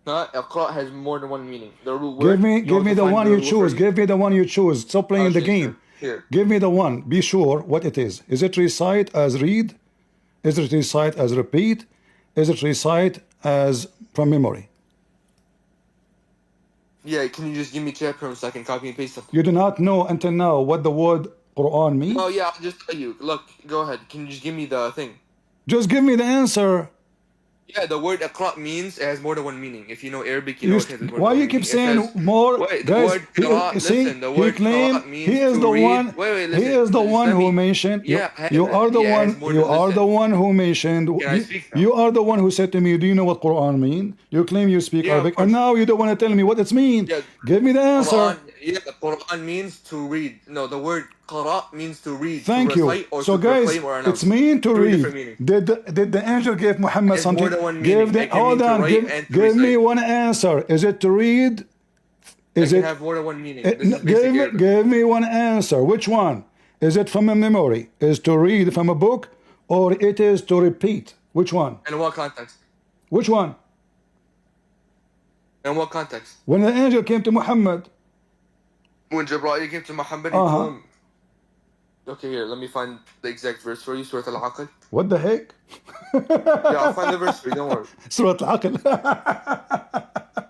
Iqra has more than one meaning. The word. Give me the one you choose. Give me the one you choose. Stop playing the game. Here. Give me the one. Be sure what it is. Is it recite as read? Is it recite as repeat? Is it recite as from memory? Yeah, can you just give me chapter so I can copy and paste them? You do not know until now what the word Quran means? Oh yeah, I'll just tell you. Look, go ahead. Can you just give me the thing? Just give me the answer. Yeah, the word Iqra means it has more than one meaning. If you know Arabic, you know it has more than Why one you keep meaning. saying more? Wait, the Guys, word Qira, listen, the word Qira means he is to the read. one. Wait, He is the one who mentioned. Yeah, You are the yeah, one. it's more You than are the listen. one who mentioned. Can I speak now? You are the one who said to me, "Do you know what Quran mean?" You claim you speak Yeah, of Arabic, course. and now you don't want to tell me what it's mean. Yeah, Give me the answer. Quran, yeah, Quran means to read. No, the word Qara means to read, Thank to you. recite, or So to guys, proclaim or announce. it's mean to Three read. different meanings. Did the angel give Muhammad It's something? more than one meaning. It can Hold mean to on. write and to Give me recite. one answer. Is it to read? It can have more than one meaning. This is basic Arabic. Give me one answer. Which one? Is it from a memory? Is to read from a book, or it is to repeat? Which one? In what context? Which one? In what context? When the angel came to Muhammad. When Jibreel came to Muhammad, he told him. Okay, here, let me find the exact verse for you. Surah Al-Aql. What the heck? Yeah, I'll find the verse for you. Don't worry. Surah Al-Aql.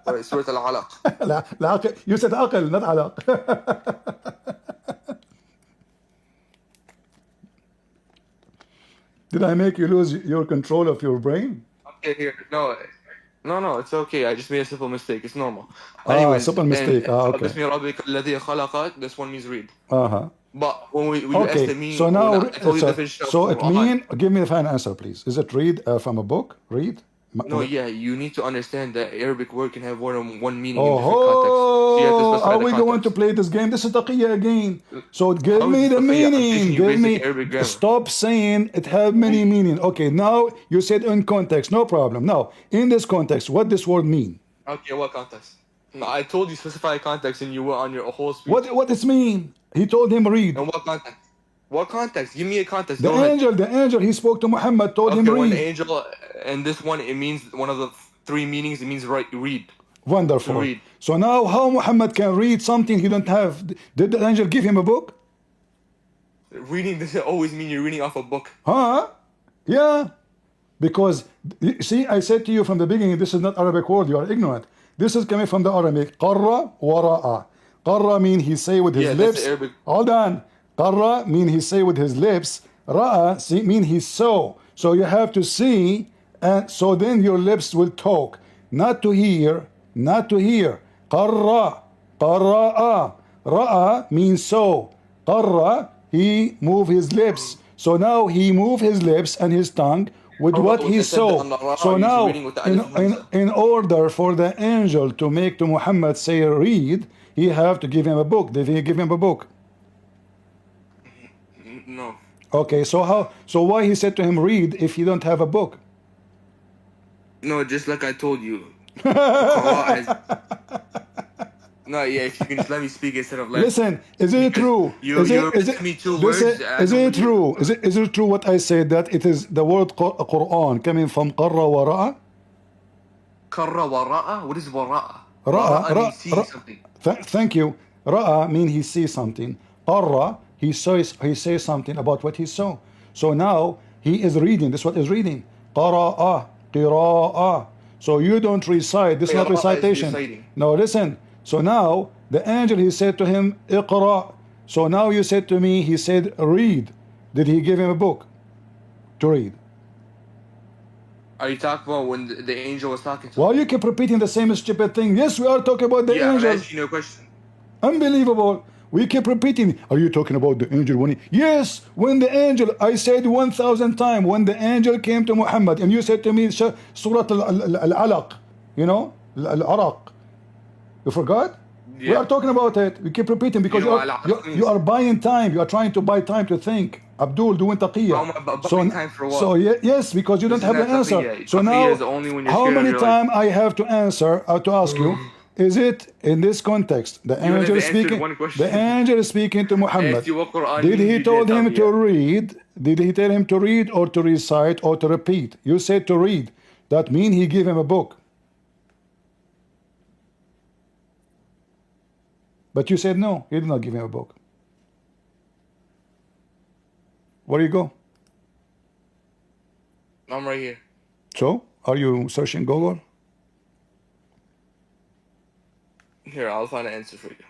Sorry, Surah Al-Alaq. You said Aql, not Alaq. Did I make you lose your control of your brain? Okay, here. No, it's okay. I just made a simple mistake. It's normal. Anyways, simple mistake. Okay. This one means read. Uh-huh. But when we Okay, asked me, so now, I told you the definition of so it Quran. mean, give me the final answer, please. Is it read from a book? Read? No, yeah, you need to understand that Arabic word can have more than one meaning in different contexts. So you have to Oh, specify are the we going to context. play this game? This is Taqiya again. So give How is me it the Taqiya? I'm meaning. teaching you Give me. basic Arabic grammar. Stop saying it have many meaning. Okay, now you said in context, no problem. Now, in this context, what this word mean? Okay, what context? No, I told you specify context and you were on your whole speech. What it mean? He told him read. And what context? What context? Give me a context. The angel, he spoke to Muhammad, told him when the read. angel, and this one, it means one of the three meanings. It means read. Wonderful. To read. So now, how Muhammad can read something he don't have? Did the angel give him a book? Reading doesn't always mean you're reading off a book. Huh? Yeah. Because, see, I said to you from the beginning, this is not Arabic word, you are ignorant. This is coming from the Arabic. Qarra wa ra'a. Qarra mean he say with his lips. That's Arabic. Hold on. Qarra mean he say with his lips. Ra'a mean he saw. So you have to see, and so then your lips will talk. Not to hear, not to hear. Qarra, qarra'a. Ra'a means so. Qarra, he move his lips. So now he move his lips and his tongue with what he saw. So now, in order for the angel to make to Muhammad say read, he have to give him a book. Did he give him a book? No. Okay, so how? So why he said to him read if he don't have a book? No, just like I told you. No, yeah, if you can just let me speak instead of listen, is it true? Is it true? Is it true what I said, that it is the word Quran coming from qarra wa ra'a? Qarra wa ra'a? What is wara'a? Ra'a means see something. Thank you. Ra'a mean he sees something. Qarra, he says something about what he saw. So now he is reading. This is what is reading. Qara'a, qira'a. So you don't recite. This is not recitation. No, listen. So now the angel, he said to him, Iqra. So now you said to me, he said read. Did he give him a book to read? Are you talking about when the angel was talking to him? Why you keep repeating the same stupid thing? Yes, we are talking about the angel. I'm asking you a question. Unbelievable. We keep repeating. Are you talking about the angel? Yes, when the angel, I said 1,000 times, when the angel came to Muhammad, and you said to me, Surah Al-Alaq, you know, Al-Araq. You forgot? Yeah. We are talking about it. We keep repeating because you are buying time. You are trying to buy time to think. Abdul doing Taqiya. Time for what? So yes, because you don't have the answer. So now, how many times I have to answer to ask you? Is it in this context? The angel speaking. The angel is speaking to Muhammad. Did he told him to read? Did he tell him to read or to recite or to repeat? You said to read. That means he gave him a book. But you said no, you did not give him a book. Where you go? I'm right here. So, are you searching Google? Here, I'll find an answer for you.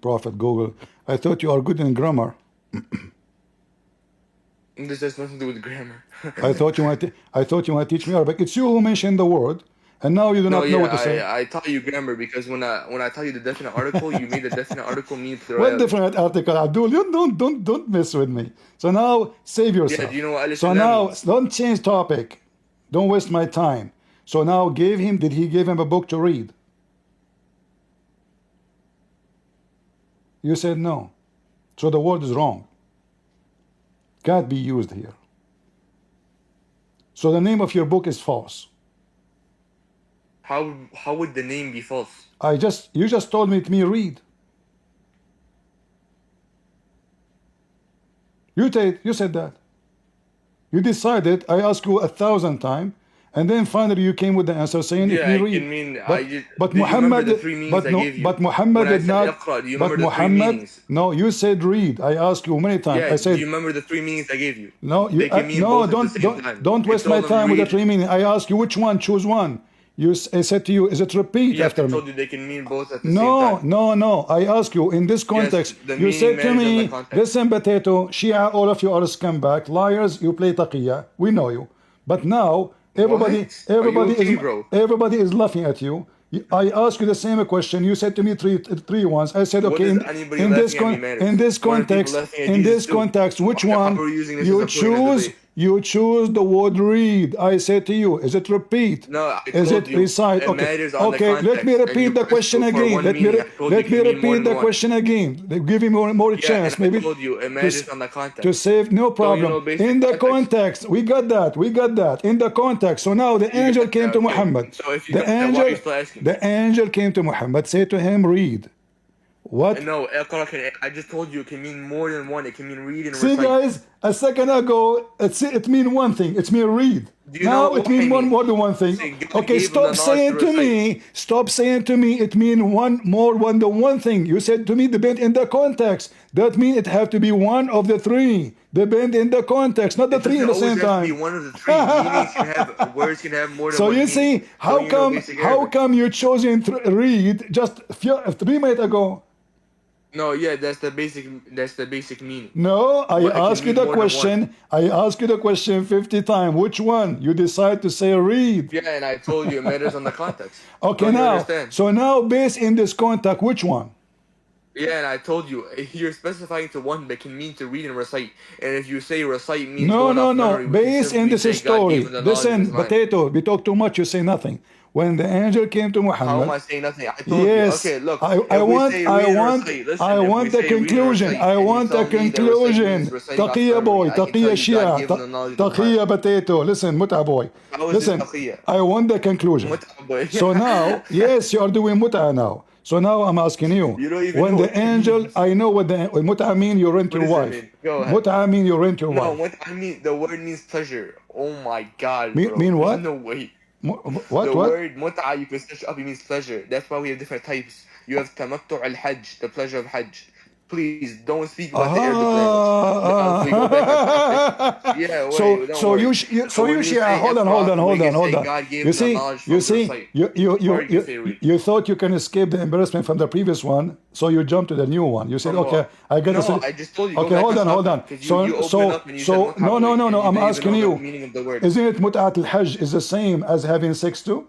Prophet Google. I thought you are good in grammar. This has nothing to do with grammar. I thought you want to teach me Arabic. It's you who mentioned the word, and now you do No, not know yeah, what to say. I taught you grammar because when I tell you the definite article, you made the definite article mean What different article, Abdul? You don't mess with me. So now save yourself. Yeah, do you know what Alif So and Lam now means? don't change topic. Don't waste my time. So now did he give him a book to read? You said no. So the word is wrong. Can't be used here. So the name of your book is false. How would the name be false? You just told me it means read. You said that. You decided. I asked you 1,000 times, and then finally you came with the answer saying it Yeah, means it read. can mean. But Do you remember Muhammad, the three meanings I gave you? but Muhammad When I did said not. Iqra, do you But remember the three Muhammad, meanings? no, you said read. I asked you many times. Yeah, I do said you remember the three meanings I gave you? no. They can mean both at the same time. Don't I waste told my them time with the read. three meaning. I asked you which one. Choose one. I said to you, is it repeat Yes, after I me? told you they can mean both at the same time. No. I ask you in this context. the You meaning said to matters in the me, context. listen, potato, Shia, all of you are scumbag, liars. You play Taqiya. We know you. But now everybody What? Are you okay, bro? everybody is laughing at you. I asked you the same question. You said to me three ones. I said, What okay, does anybody laughing at me matters? in this What are people context, laughing at Jesus too? which How one are we using this as a point of debate? you choose the word read. I said to you, is it repeat? No, I Is told it you recite? it Okay, matters on the okay. context. Let me And repeat you the pressed question for again. one Let me meaning. I told you it can mean more repeat than the one. question again. Give me more Yeah, chance, and I maybe. told you it matters on the context. To save, no Don't you know problem. basic In the context? context, we got that. In the context. So now the You angel got came that, to okay. Muhammad. So if you The got that, why are you angel, still asking me? the angel came to Muhammad, said to him, read. What? No, I just told you it can mean more than one. It can mean read and See, recite. guys, a second ago, it mean one thing. It mean read. Do you know Now what it mean I more mean? than one thing. See, God Okay, gave them the knowledge to recite. Stop saying to me. It mean more than one thing. You said to me, depend in the context. That means it have to be one of the three. Depend in the context, not the It three doesn't at the always same have to be time. one of the three. Meanings can have words can have more than So one you meaning. see, how Don't you know basic Arabic? come you chosen read just 3 minutes ago? No, yeah, that's the basic meaning. No, I But it can asked you mean the more than one. question. I asked you the question 50 times. Which one? You decide to say read. Yeah, and I told you it matters on the context. Okay, Don't you now. understand? So now, based in this context, which one? Yeah, and I told you you're specifying to one that can mean to read and recite. And if you say recite means No, going no, off no. memory, we can Based in simply this say God gave story. him the knowledge of Listen, his mind. potato. We talk too much. You say nothing. When the angel came to How am Muhammad. I saying nothing? I told Yes, you. Okay, look. I If we want, say I read and want, recite, listen. I If we want the say read and conclusion. recite, I and you want the tell me that recite conclusion. means reciting off Taqiya memory, boy, I can Taqiya tell you God Shia, gave him the knowledge of his Taqiya mind. potato. Listen, muta boy. How is this Listen, Taqiya? I want the conclusion. Boy. So now, yes, you are doing muta now. So now I'm asking you. You don't even When know the what that angel, means. I know what the muta mean. You rent What your does that wife. mean? Go ahead. Muta mean you rent your No, wife. what I mean, the word means pleasure. Oh my God, Mean bro. what? There's no way. What? The What? word mut'a, you can search up, it means pleasure. That's why we have different types. You have tamattu' al-hajj, the pleasure of hajj. Please don't speak about the Arabic language. Now, if we go back on topic, yeah, wait, don't worry. When you Shia, say hold on, Iqra, we can say hold on. God gave You them the see, knowledge from the recite. Or you can say read. you thought you can escape the embarrassment from the previous one, so you jumped to the new one. You said, From okay, what? I got No, to. I just told you, go Okay, back hold on on. topic. Because you opened up and you said mut'a No, boy, and you I'm didn't even asking know you. the meaning of the word. Isn't it mut'at al-hajj is the same as having sex too?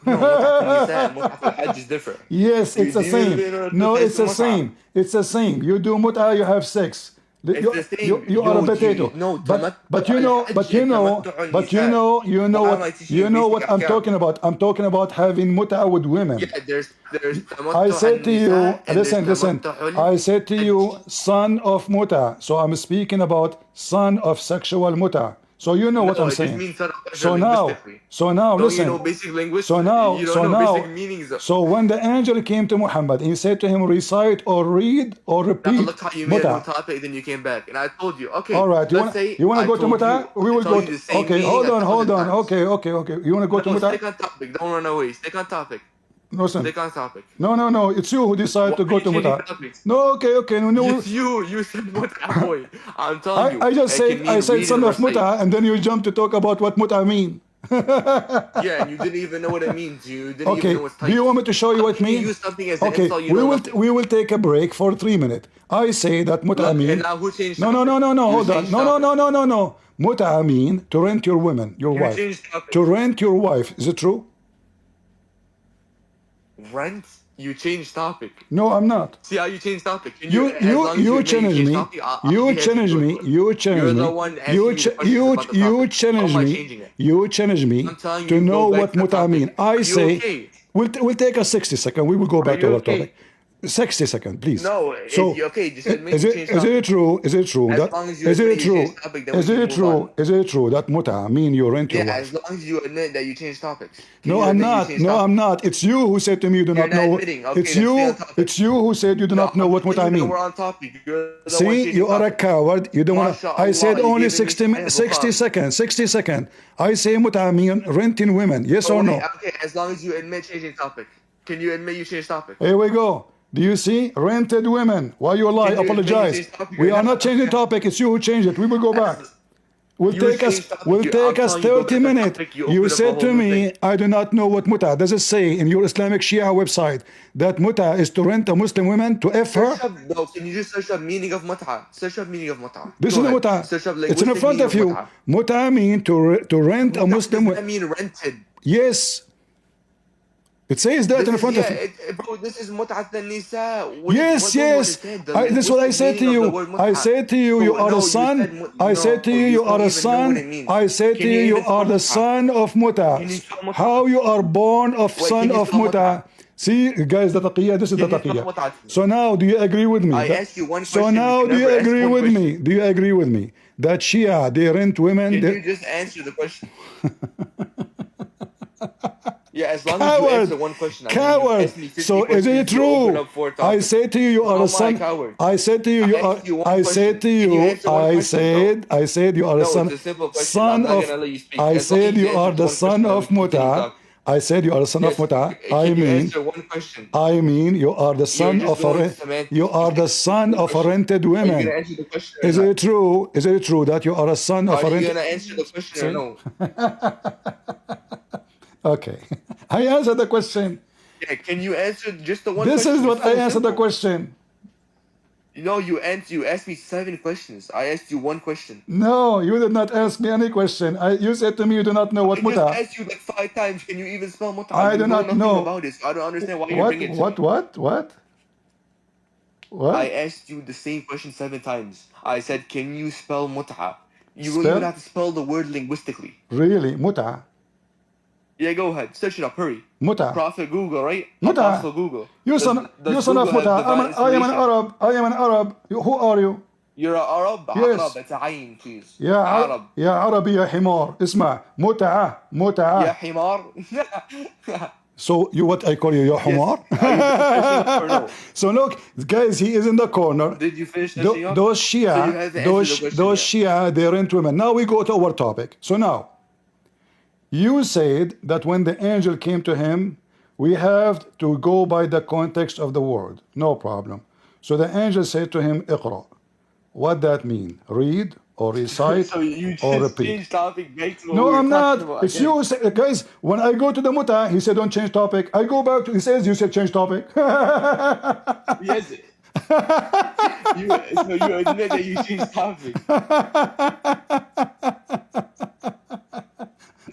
No, mut'at al-nisa, mut'at al-hajj is different. Yes, it's the Do you same. even know what No, to say it's the mut'a? same. It's the same. You do mut'a, you have sex. It's the same. You are a potato. No, But you know what I'm talking about. I'm talking about having mut'a with women. Yeah, there's I tamattu' said to you, al-nisa and there's listen. tamattu' I said to you, al-hajj. son of mut'a. So I'm speaking about son of sexual mut'a. So you know what No, I'm it just saying. means son of pleasure So now, linguistically. listen. Don't you know basic linguistics? So now, You don't know basic meanings of. so when the angel came to Muhammad, he said to him, recite or read or Now repeat look how you made a new mut'a. topic, then you came back, and I told you, okay. All right, Let's say you wanna I go to told mut'a? you, We will tell go. you the same Okay, meaning hold on. 1,000 times. Okay. You wanna go to No, mut'a? stick on topic. Don't run away. Stick on topic. listen. Click on topic. No. It's you who decide to go to muta. No, okay. No. It's you. You said muta, boy. I'm telling you. I just said I said son of muta, and then you jump to talk about what muta mean. Yeah, and you didn't even know what it means. You didn't even know what's type. Do you want me to show you what it means? Use something as an insult, we will take a break for 3 minutes. I say that muta mean. And now who changed? No. Hold on. No. Muta mean to rent your woman, your wife. To rent your wife. Is it true? Rent? You changed topic. No, I'm not. See how you changed topic. You challenge me. You challenge me. You challenge me. You challenge me to know what muta mean. I say we'll take a 60 second. We will go back to our topic. 60 seconds, please. No, so okay. Just admit is it true? Is it true that muta mean you rent your wife? As long as you admit that you change topics. No, I'm not. It's you who said to me you do not know. It's you who said you do not know what muta mean. We're on topic. See, you are a coward. You don't want. I said only 60 seconds. 60 seconds. I say muta mean renting women. Yes or no? Okay, as long as you admit changing topic. Can you admit you changed topic? Here we go. Do you see? Rented women. Why you lie? Apologize. We are not changing topic. It's you who changed it. We will go back. We'll take us 30 minutes. You said to me, I do not know what muta. Does it say in your Islamic Shia website that muta is to rent a Muslim woman to F her? No, can you just search up meaning of muta? Search up meaning of muta. This is the muta. It's in front of you. Muta mean to rent a Muslim woman. I mean rented. Yes. It says that in front of you. Bro, this is mut'at al-nisa. Yes. This is what I said to you. I said to you, you are a son. I said to you, you are a son. I said to you, you are the son of muta. How you are born of son of muta. See, guys, the Taqiya, this is the Taqiya. So now, do you agree with me? I asked you one question. So now, do you agree with me? Do you agree with me that Shia, they rent women? Can you just answer the question? Yeah, as long as you answer one question. Coward. So is it true? I say to you, you are a son. I said to you, you are. I said to you, I said you are a son. Son of. I said you are the son of muta. I said you are the son of muta. I mean you are the son of a. You are the son of a rented woman. Is it true? Is it true that you are a son of a rented? Are you gonna answer the question or no? Okay, I answered the question. Yeah, can you answer just the one? This is what I answered the question. No, you asked me 7 questions. I asked you 1 question. No, you did not ask me any question. You said to me you do not know what muta. I just asked you like 5 times. Can you even spell muta? I do not know about this. I don't understand why you're bringing it. What? I asked you the same question 7 times. I said, can you spell muta? You don't even have to spell the word linguistically. Really, muta? Yeah, go ahead. Search it up. Hurry. Muta. Prophet Google, right? Muta. Apostle Google. You son of muta. I am an Arab. Who are you? You're an Arab? Yes. Arab. It's a ayn, please. يا Arab. يا عربي يا حمار. اسمع. متعة. يا حمار. So you what I call you, ya humar? Yes. So look, guys, he is in the corner. Did you finish those Shia, those Shia, they rent women. Now we go to our topic. So now, you said that when the angel came to him, we have to go by the context of the word. No problem. So the angel said to him, Iqra. What that mean? Read or recite so you or just repeat? Change topic back to what no, I'm not. About, it's you. Guys, when I go to the muta, he said don't change topic. I go back to, he says you said change topic. Yes. So you admit that you changed topic.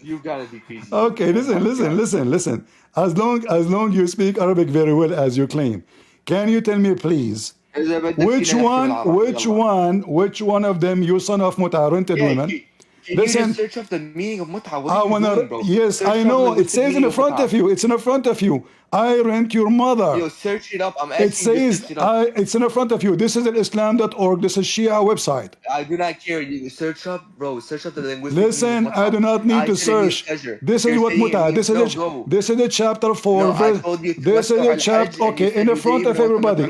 You gotta be crazy. Okay, listen. As long you speak Arabic very well as you claim, can you tell me please which one of them you son of muta rented women? Can you just search up the meaning of muta? Yes, I know. It says in front of you. It's in front of you. I rent your mother. Yo, search it up. I'm asking it says, it's in front of you. This is Islam.org. This is Shia website. I do not care. You search up, bro. Search up the linguistic. Listen, I do not need to search. This is what muta. This is the chapter 4. This is the chapter. Okay, in the front of everybody.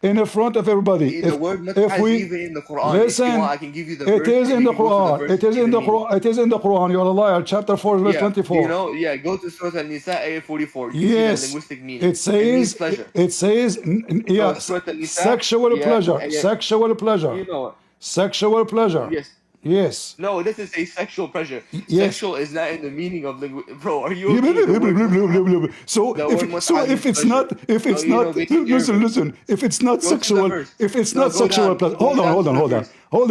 in the front of everybody. The word mut'a if is we even in the Quran. listen, if you want, I can give you the it verse. is in You the can go to Quran. verse It is to in get the meaning. Quran. It is in the Quran. You're a liar. Chapter 4, verse Yeah. 24. You know, yeah, go to Surah An-Nisa, ayah 44. You can see that linguistic meaning. It says, means pleasure. it says, yeah, Surah An-Nisa, sexual pleasure. yeah. Sexual pleasure. You know it. Sexual pleasure. Yes. Yes. No, this is a sexual pleasure. Yes. Sexual is not in the meaning of Bro, are you okay? So if it's not, listen, if it's not sexual, if it's not sexual pleasure, hold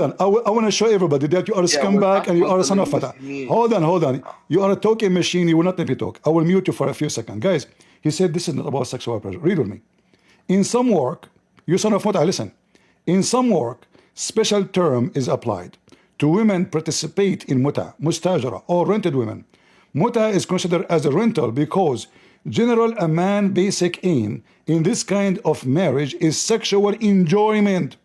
on. I want to show everybody that you are a scumbag and you are a son of fata. Hold on. You are a talking machine. You will not let me talk. I will mute you for a few seconds, guys. He said this is not about sexual pleasure. Read with me. In some work, you son of fata, listen. In some work, special term is applied to women participate in muta, mustajara, or rented women. Muta is considered as a rental because general a man basic aim in this kind of marriage is sexual enjoyment.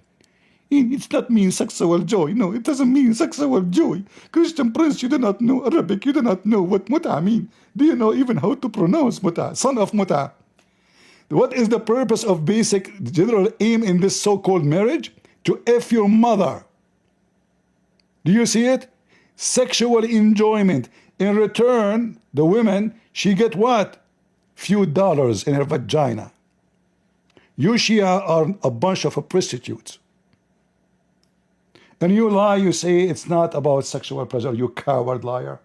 It's not mean sexual joy. No, it doesn't mean sexual joy. Christian Prince, you do not know Arabic. You do not know what muta mean. Do you know even how to pronounce muta? Son of muta. What is the purpose of basic general aim in this so-called marriage? To F your mother. Do you see it? Sexual enjoyment. In return, the women, she get what? Few dollars in her vagina. You Shia are a bunch of prostitutes. And you lie, you say it's not about sexual pleasure, you coward liar.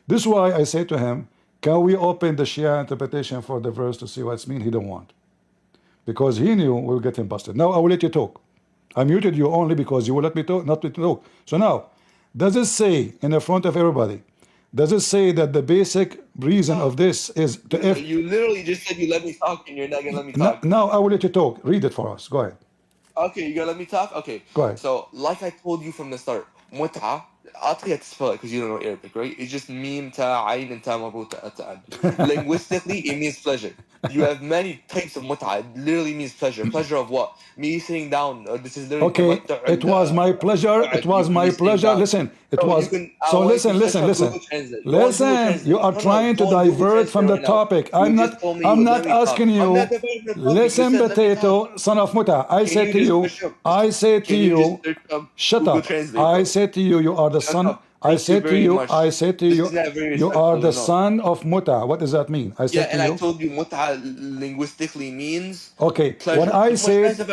This is why I say to him, can we open the Shia interpretation for the verse to see what it's mean? He don't want. Because he knew we'll get him busted. Now I will let you talk. I muted you only because you will let me talk, not let me talk. So now, does it say in the front of everybody, does it say that the basic reason of this is to F? You literally just said you let me talk and you're not going to let me talk. Now I will let you talk. Read it for us. Go ahead. Okay, you going to let me talk? Okay. Go ahead. So, like I told you from the start, mut'a, I'll tell you how to spell it because you don't know Arabic, right? It's just mim, ta, ayn, and ta, mabuta, ta'ad. Linguistically, it means pleasure. You have many types of mut'a. It literally means pleasure. Pleasure of what? Me sitting down. This is literally okay. It was my pleasure. It was my pleasure. Listen. It was. So listen. Listen. You are trying to divert from the topic. I'm not asking you. Listen, potato, son of muta. I say to you. Shut up. I say to you. You are the son. I say to you, you are the son of muta. What does that mean? I said to you. I told you muta linguistically means okay. pleasure. When I said, can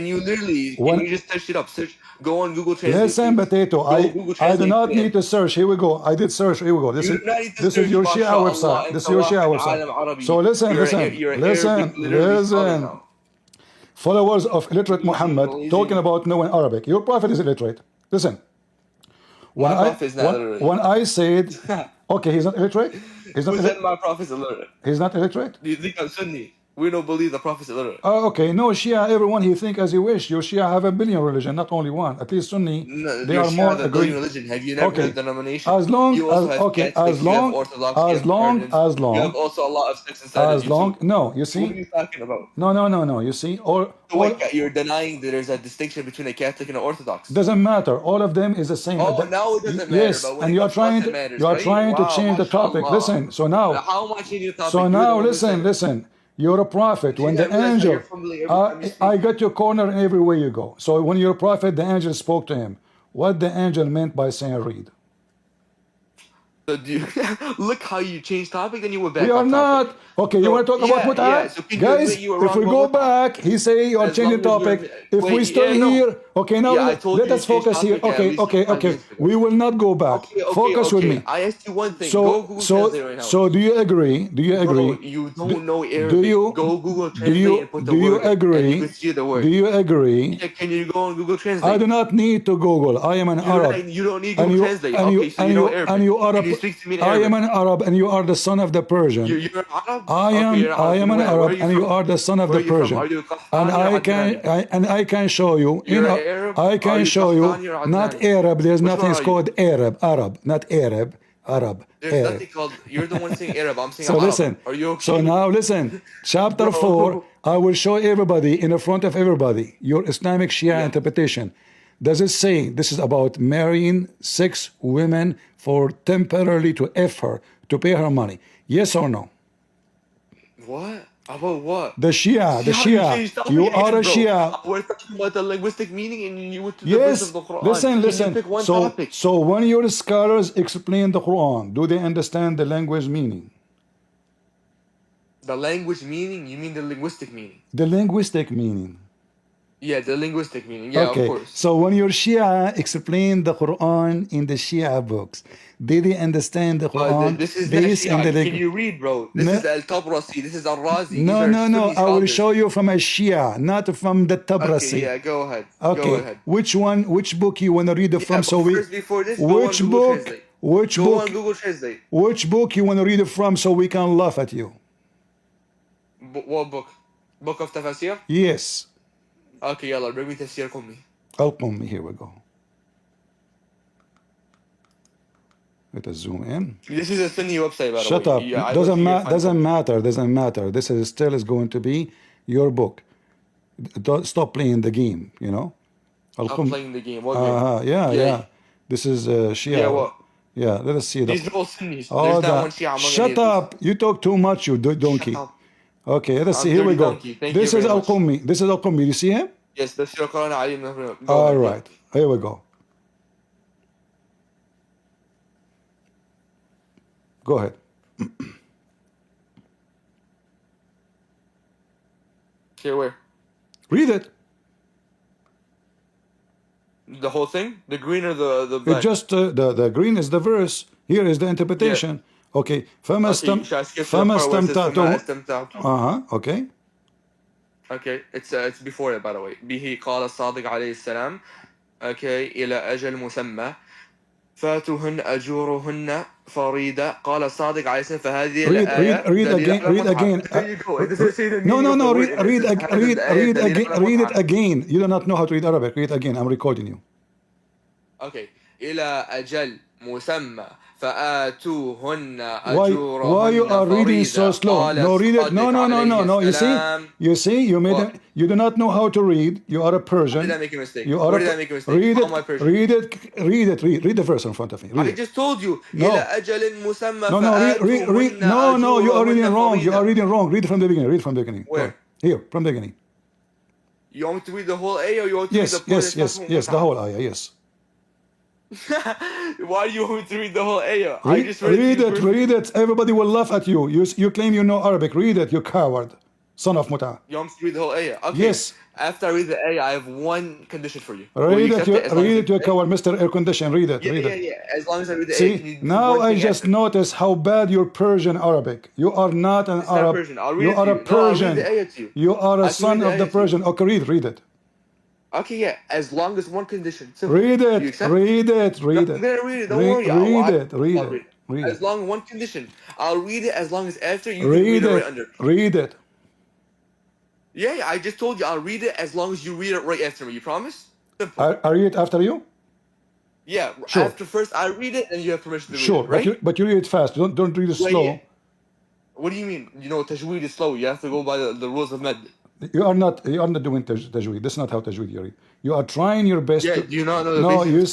you just search it up? Search. Go on Google Translate. Listen, potato. I do not need to search. Here we go. I did search. Here we go. This is your Shia website. This is your Shia website. So listen. Followers of illiterate Muhammad talking about knowing Arabic. Your prophet is illiterate. Listen. When I said, okay, he's not illiterate? Who said my prophet is illiterate? He's not illiterate? Do you think I'm Sunni? We don't believe the prophet is illiterate. Oh, okay. No, Shia, everyone he think as he wish. Your Shia have a billion religion, not only one. At least Sunni, they are more agreed. Religion. Have you never heard the denomination? As long, you also as long, you have also a lot of sects inside as long, no, you see? What are you talking about? No, you see? You're denying that there's a distinction between a Catholic and an Orthodox. Doesn't matter. All of them is the same. Oh, now it doesn't matter. Yes, and you are trying to change the topic. Listen, so now. How much in your topic? So now, listen. You're a prophet. When the angel, I got your corner in every way you go. So when you're a prophet, the angel spoke to him. What the angel meant by saying read. So look how you changed topic, then you went back. We are not. Okay, you want to talk about muta? So guys, if we go back, he say you are changing topic. If we stay here, okay, now let us focus here. Okay. We will not go back. Focus with me. I asked you one thing. Go Google Translate right now. So do you agree? Bro, you don't know Arabic. Go Google Translate and put the word. Agree? And you can see the word. Do you agree? Yeah, can you go on Google Translate? I do not need to Google. I am an Arab. You don't need Google Translate. Okay, so you know Arabic. And you are I am an Arab and you are the son of the Persian. You're an Arab? I am an Arab and you are the son of the Persian. And I can show you. I can show you. Not Arab. There's nothing called Arab. Not Arab. There's nothing called. You're the one saying Arab. I'm saying so Arab. Listen. Are you okay? So now listen. Chapter 4. I will show everybody in the front of everybody your Islamic Shia interpretation. Does it say this is about marrying 6 women for temporarily to F her, to pay her money? Yes or no? What? About what? The Shia, the See how you Shia. changed topic You again, are a bro. Shia. We're talking about the linguistic meaning and you went to the verse of Yes. the Quran. Listen, Can you listen. pick one So, topic? so when your scholars explain the Quran, do they understand the language meaning? The language meaning? You mean the linguistic meaning? The linguistic meaning. Yeah, the linguistic meaning. Yeah, of Okay. course. So when your Shia explain the Quran in the Shia books, did they understand the Quran This is not based on the Shia. Can language? you read, bro? This No, is Al-Tabrasi. This is Al-Razi. These no, are no, no. Sunni I will scholars. show you from a Shia, not from the Okay, Tabrasi. yeah, go ahead. Go Okay. ahead. Which one? Which book you want to read it Yeah, from? but So we. first, before this, go on Which Google book? Translate. Which Go book? on Google Translate. Which book you want to read it from? So we can laugh at you. What book? Book of Tafasir? Yes. Okay, yalla, bring me Tafsir Qummi. Al-Qummi. Here we go. Let us zoom in. This is a Sunni website, by the Shut way. up. Yeah, I went here to find Doesn't matter. Doesn't matter. This is still is going to be your book. Don't stop playing the game. You know. Stop playing the game. What game? Yeah, Yeah. yeah. This is Shia. Yeah, what? Yeah. Let us see. These are all Sunnis. Oh, There's not one Shia among any shut of these. up. You talk too much, you donkey. Shut up. Okay, let us I'm see. Here we dirty go. donkey. Thank This you is very much. Al-Qummi. This is Al-Qummi. You see him? Yes, Tafsir Quran Alim. Go All ahead, right. Here we go. Go ahead. Okay, where? Read it. The whole thing? The green or the black? It just the green is the verse. Here is the interpretation. Okay. فما Okay, should I skip to the part where it says فما استمتعتم? Okay. Okay, it's before it, by the way. به قال الصادق عليه السلام. Okay, إلى أجل مسمى فاتوهن أجورهن فريدة قال الصادق عليه السلام فهذه الآية Read again. There you go. It doesn't say the No, meaning no, of no. the word. Read again. Read it again. again. You do not know how to read Arabic. Read it again. I'm recording you. Okay. إلى أجل مسمى فآتوهن أجورهن Why you are reading so slow? No, read it. No. You see, you made it. You do not know how to read. You are a Persian. Where did I make a mistake? You are Where did I make a mistake? Read How am I Persian? Read the verse in front of me. Read I it. just told you. No. إلى أجل مسمى Read. No, you are reading wrong. You are reading wrong. Read it from the beginning. Read it from the beginning. Where? Here, from the beginning. You want me to read the whole ayah or you want me to read the part Yes, the whole ayah, yes. Why do you want me to read the whole ayah? Read it. Everybody will laugh at you. You claim you know Arabic. Read it, you coward. Son of Muta. You want me to read the whole ayah? Okay. Yes. After I read the ayah, I have one condition for you. Read it, you coward, Mr. Air Condition. Read it. Yeah. As long as I read the See, ayah. now I just noticed how bad you're Persian Arabic. You are not an Arab. Persian. I'll read You it are to a you. No, I'll read Persian. the ayah to you. You are a son of the ayah Persian. Okay, read it. Okay, yeah. As long as one condition. Simple. Read it. You accept? Read it. I'm gonna read it. Don't worry. Read As it. long as one condition. I'll read it as long as after you can Read read it right it. under. Read it. Yeah, I just told you I'll read it as long as you read it right after me. You promise? Simple. I read it after you? Yeah. Sure. After first I read it, and you have permission to read Sure, it, right? but you read it fast. Don't read it slow. Yeah. What do you mean? You know, tajweed is slow. You have to go by the rules of med. You are not doing tajweed. That's not how tajweed you read. You are trying your best. Yeah, do you not know the No, basics? you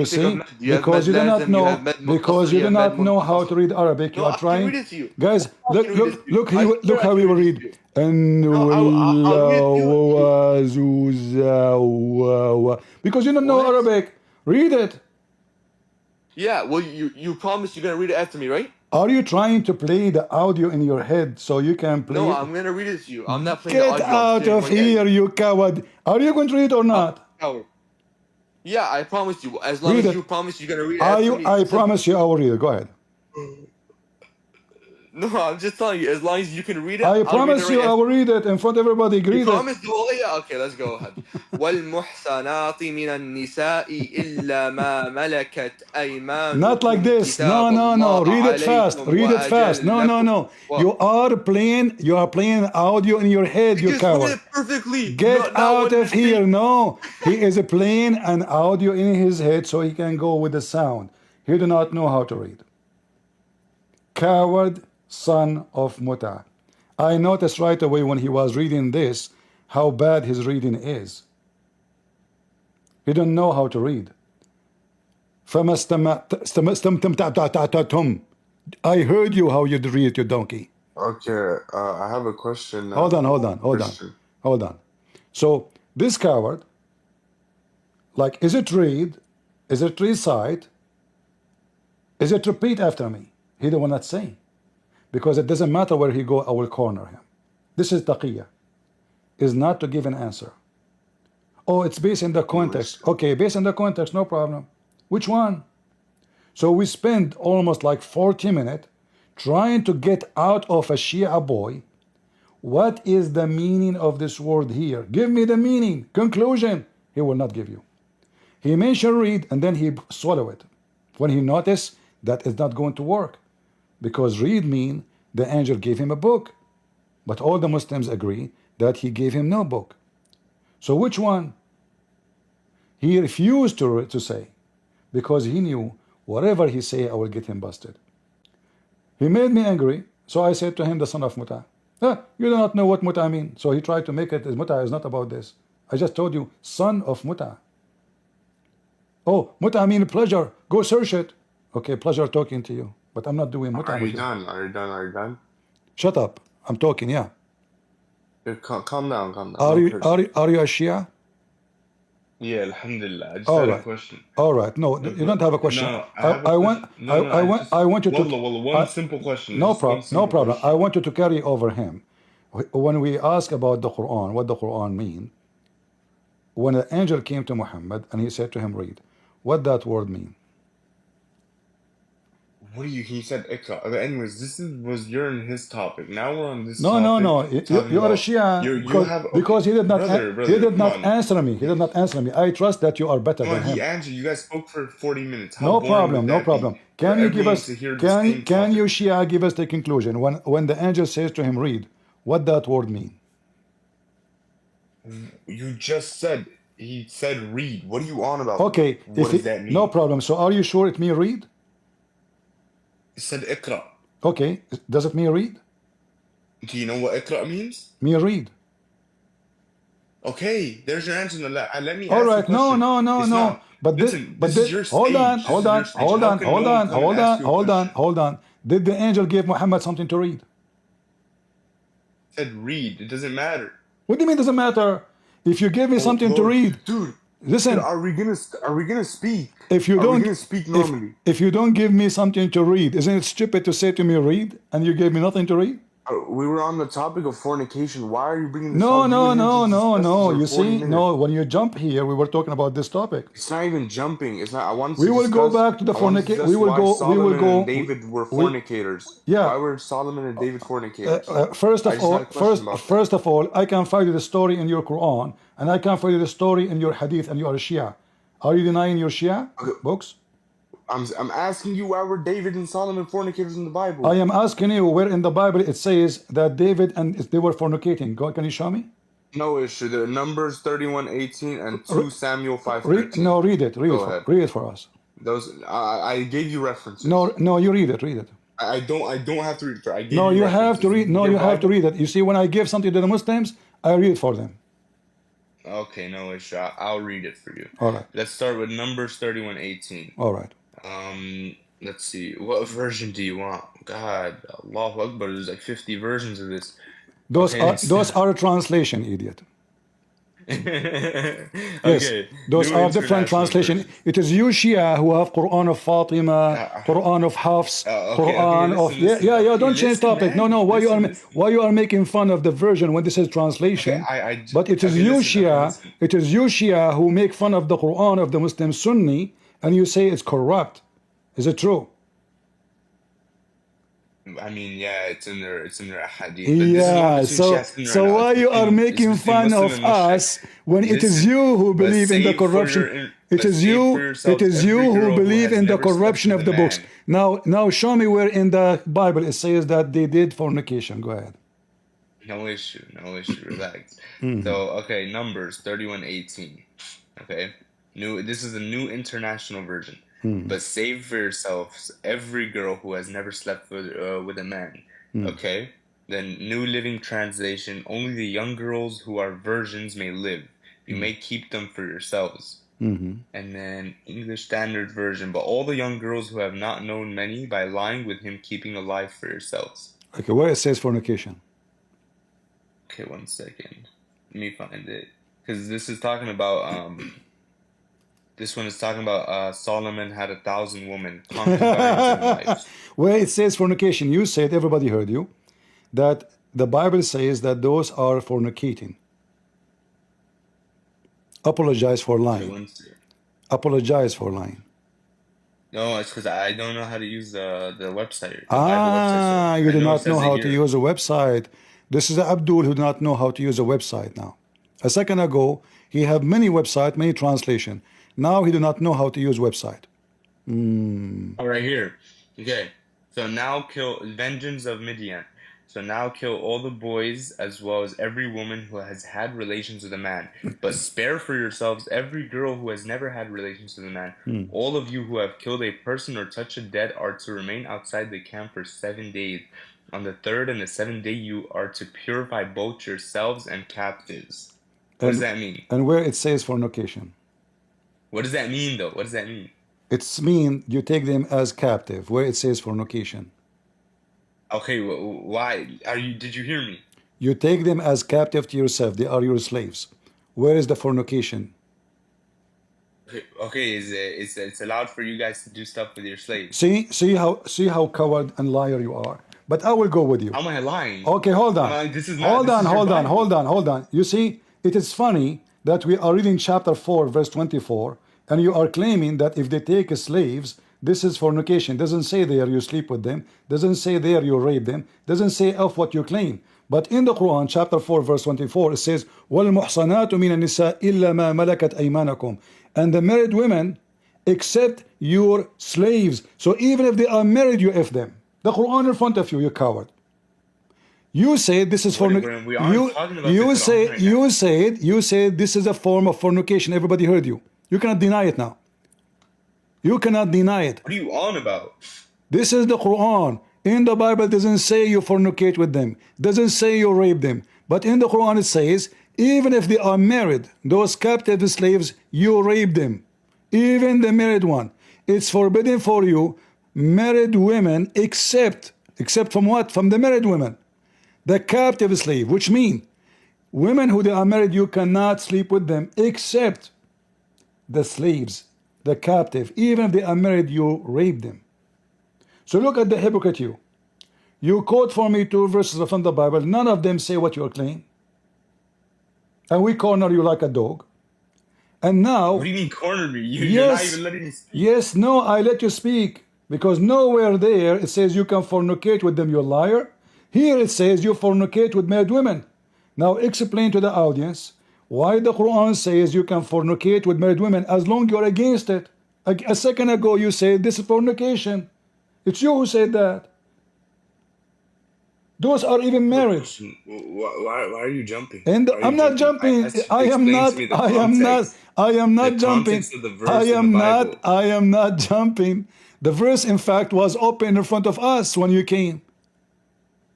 see, because you do not know how to read Arabic. You are trying. I can read it to you. Guys, look how you read. Because you don't know Arabic. Read it. Yeah, well, you promised you're gonna read it after me, right? Are you trying to play the audio in your head so you can play? No, I'm gonna read it to you. I'm not playing Get the audio. out of here, you coward! Are you going to read it or not? Yeah, I promised you. As long as you promise you're gonna read it after me. I promise you I will read it. Go ahead. No, I'm just telling you. As long as you can read it, I promise you I will read it in front of everybody. You promise the whole ayah? Okay, let's go ahead. وَالْمُحْصَنَاتِ مِنَ النِّسَاءِ إِلَّا مَا مَلَكَتْ أَيْمَانُكُمْ. Not like this. No. Read it fast. No. You are playing audio in your head, you coward. It perfectly. Get out of here. No. He is playing an audio in his head so he can go with the sound. He do not know how to read. Coward, son of Muta. I noticed right away when he was reading this how bad his reading is. He don't know how to read. I heard you how you read it, you donkey. Okay, I have a question now. Hold on. So this coward, like, is it read? Is it recite? Is it repeat after me? He don't want to say. Because it doesn't matter where he go, I will corner him. This is Taqiya. Is not to give an answer. Oh, it's based in the context. Okay, based on the context, no problem. Which one? So we spend almost like 40 minutes trying to get out of a Shia boy what is the meaning of this word here. Give me the meaning. Conclusion. He will not give you. He mentioned read and then he swallow it. When he noticed that it's not going to work. Because read mean the angel gave him a book. But all the Muslims agree that he gave him no book. So which one? He refused to say, because he knew whatever he say, I will get him busted. He made me angry, so I said to him, the son of Muta. You do not know what Muta mean. So he tried to make it as Muta is not about this. I just told you, son of Muta. Oh, Muta mean pleasure. Go search it. Okay, pleasure talking to you, but I'm not doing Muta. Are you done? Are you done? Are you done? Shut up. I'm talking. Yeah. Calm down. Calm down. Are you a Shia? Yeah, alhamdulillah. I just had a question. All right. No, you don't have a question. No, I want you to. One simple question. No problem. I want you to carry over him. When we ask about the Quran, what the Quran mean, when an angel came to Muhammad and he said to him, read, what that word mean? What do you? He said Ikra. Okay, anyways, was you're in his topic. Now we're on this. No. You are a Shia because he did not. He did not answer me. He did not answer me. I trust that you are better than him. He answered. You guys spoke for 40 minutes. No problem. Can you give us? Can you Shia give us the conclusion when the angel says to him, read, what that word mean? You just said. He said read. What are you on about? Okay. What does that mean? No problem. So are you sure it mean read? It said Ikra. Okay. Does it mean read? Do you know what Ikra means? Mean read. Okay, there's your answer. Let me. All right. No. But listen, this is your stage. Hold on. Did the angel give Muhammad something to read? It said read. It doesn't matter. What do you mean doesn't matter? If you give me something to read, dude. Listen. Are we gonna speak? If you don't speak normally. If you don't give me something to read, isn't it stupid to say to me read and you gave me nothing to read? We were on the topic of fornication. Why are you bringing this No. up? You see, when you jump here, we were talking about this topic. It's not even jumping. It's not. I want to. We will go back to the fornication. We will go. And David were fornicators. Yeah. Why were Solomon and David fornicators? First of all, I can find you the story in your Quran, and I can find you the story in your Hadith, and you are a Shia. Are you denying your Shia books? I'm asking you why were David and Solomon fornicators in the Bible? I am asking you where in the Bible it says that David and they were fornicating. God, can you show me? No issue. The Numbers 31:18 and 2 Samuel 5:13. No, read it. Read it for us. Those I gave you references. No, you read it. I don't have to read it. I gave you you have to read. No, you have to read it. You see, when I give something to the Muslims, I read it for them. Okay, no issue. I'll read it for you. All right. Let's start with Numbers 31:18. All right. Let's see. What version do you want? God, Allahu Akbar. There's like 50 versions of this. Those are a translation, idiot. Yes, those are different translations. It is you Shia who have Quran of Fatima, Quran of Hafs, Quran of yeah. Don't change topic. No. Why you are making fun of the version when this is translation? But it is you Shia. It is you Shia who make fun of the Quran of the Muslim Sunni, and you say it's corrupt. Is it true? I mean, yeah, it's in their hadith. Yeah, so why you are making fun of us when it is you who believe in the corruption? It is you who believe in the corruption of the books. Now show me where in the Bible it says that they did fornication. Go ahead. No issue. Relax. So, okay, Numbers 31:18. Okay, this is a New International Version. But save for yourselves every girl who has never slept with a man. Okay? Then New Living Translation, only the young girls who are virgins may live. You may keep them for yourselves. And then English Standard Version, but all the young girls who have not known many, by lying with him, keeping alive for yourselves. Okay, where it says fornication. Okay, 1 second. Let me find it. Because this is talking about this one is talking about Solomon had 1,000 women, concubines and wives. Where it says fornication, you said, everybody heard you, that the Bible says that those are fornicating. Apologize for Okay, lying. 1 second. Apologize for lying. No, it's because I don't know how to use the website. The Bible website. So You I do know it not says know it how to here. use a website. This is Abdul who do not know how to use a website now. A second ago, he had many websites, many translation. Now he do not know how to use website. Oh, right here. Okay. So now kill vengeance of Midian. So now kill all the boys as well as every woman who has had relations with a man. But spare for yourselves every girl who has never had relations with a man. All of you who have killed a person or touched a dead are to remain outside the camp for 7 days. On the 3rd and the 7th day you are to purify both yourselves and captives. What does that mean? And where it says fornication. What does that mean though? What does that mean? It's mean you take them as captive, where it says fornication. Okay, why are you? Did you hear me? You take them as captive to yourself. They are your slaves. Where is the fornication? Okay, it's allowed for you guys to do stuff with your slaves. See how coward and liar you are. But I will go with you. How am I lying? Okay, hold on. This is not. Hold on. You see, it is funny that we are reading chapter 4, verse 24, and you are claiming that if they take slaves, this is fornication. Doesn't say there you sleep with them. Doesn't say there you rape them. Doesn't say of what you claim. But in the Quran, chapter 4, verse 24, it says, وَالْمُحْصَنَاتُ مِنَ النِّسَاءِ إِلَّا مَا مَلَكَتْ أَيْمَانَكُمْ. And the married women, except your slaves. So even if they are married, you F them. The Quran in front of you, you coward. You said this is fornication. You said this is a form of fornication. Everybody heard you. You cannot deny it now. You cannot deny it. What are you on about? This is the Quran. In the Bible, it doesn't say you fornicate with them. It doesn't say you rape them. But in the Quran, it says, even if they are married, those captive slaves, you rape them. Even the married one. It's forbidden for you, married women, except from what? From the married women. The captive slave, which means women who they are married, you cannot sleep with them, except the slaves, the captive. Even if they are married, you rape them. So look at the hypocrite you. You quote for me 2 verses from the Bible. None of them say what you claim. And we corner you like a dog. And now... What do you mean corner me? You're not even letting me speak. Yes, no, I let you speak. Because nowhere there it says you can fornicate with them, you liar. Here it says you fornicate with married women. Now explain to the audience why the Quran says you can fornicate with married women as long as you're against it. A second ago you said this is fornication. It's you who said that. Those are even married. Why are you jumping? And I'm not jumping. I am not jumping. I am not jumping. The verse, in fact, was open in front of us when you came.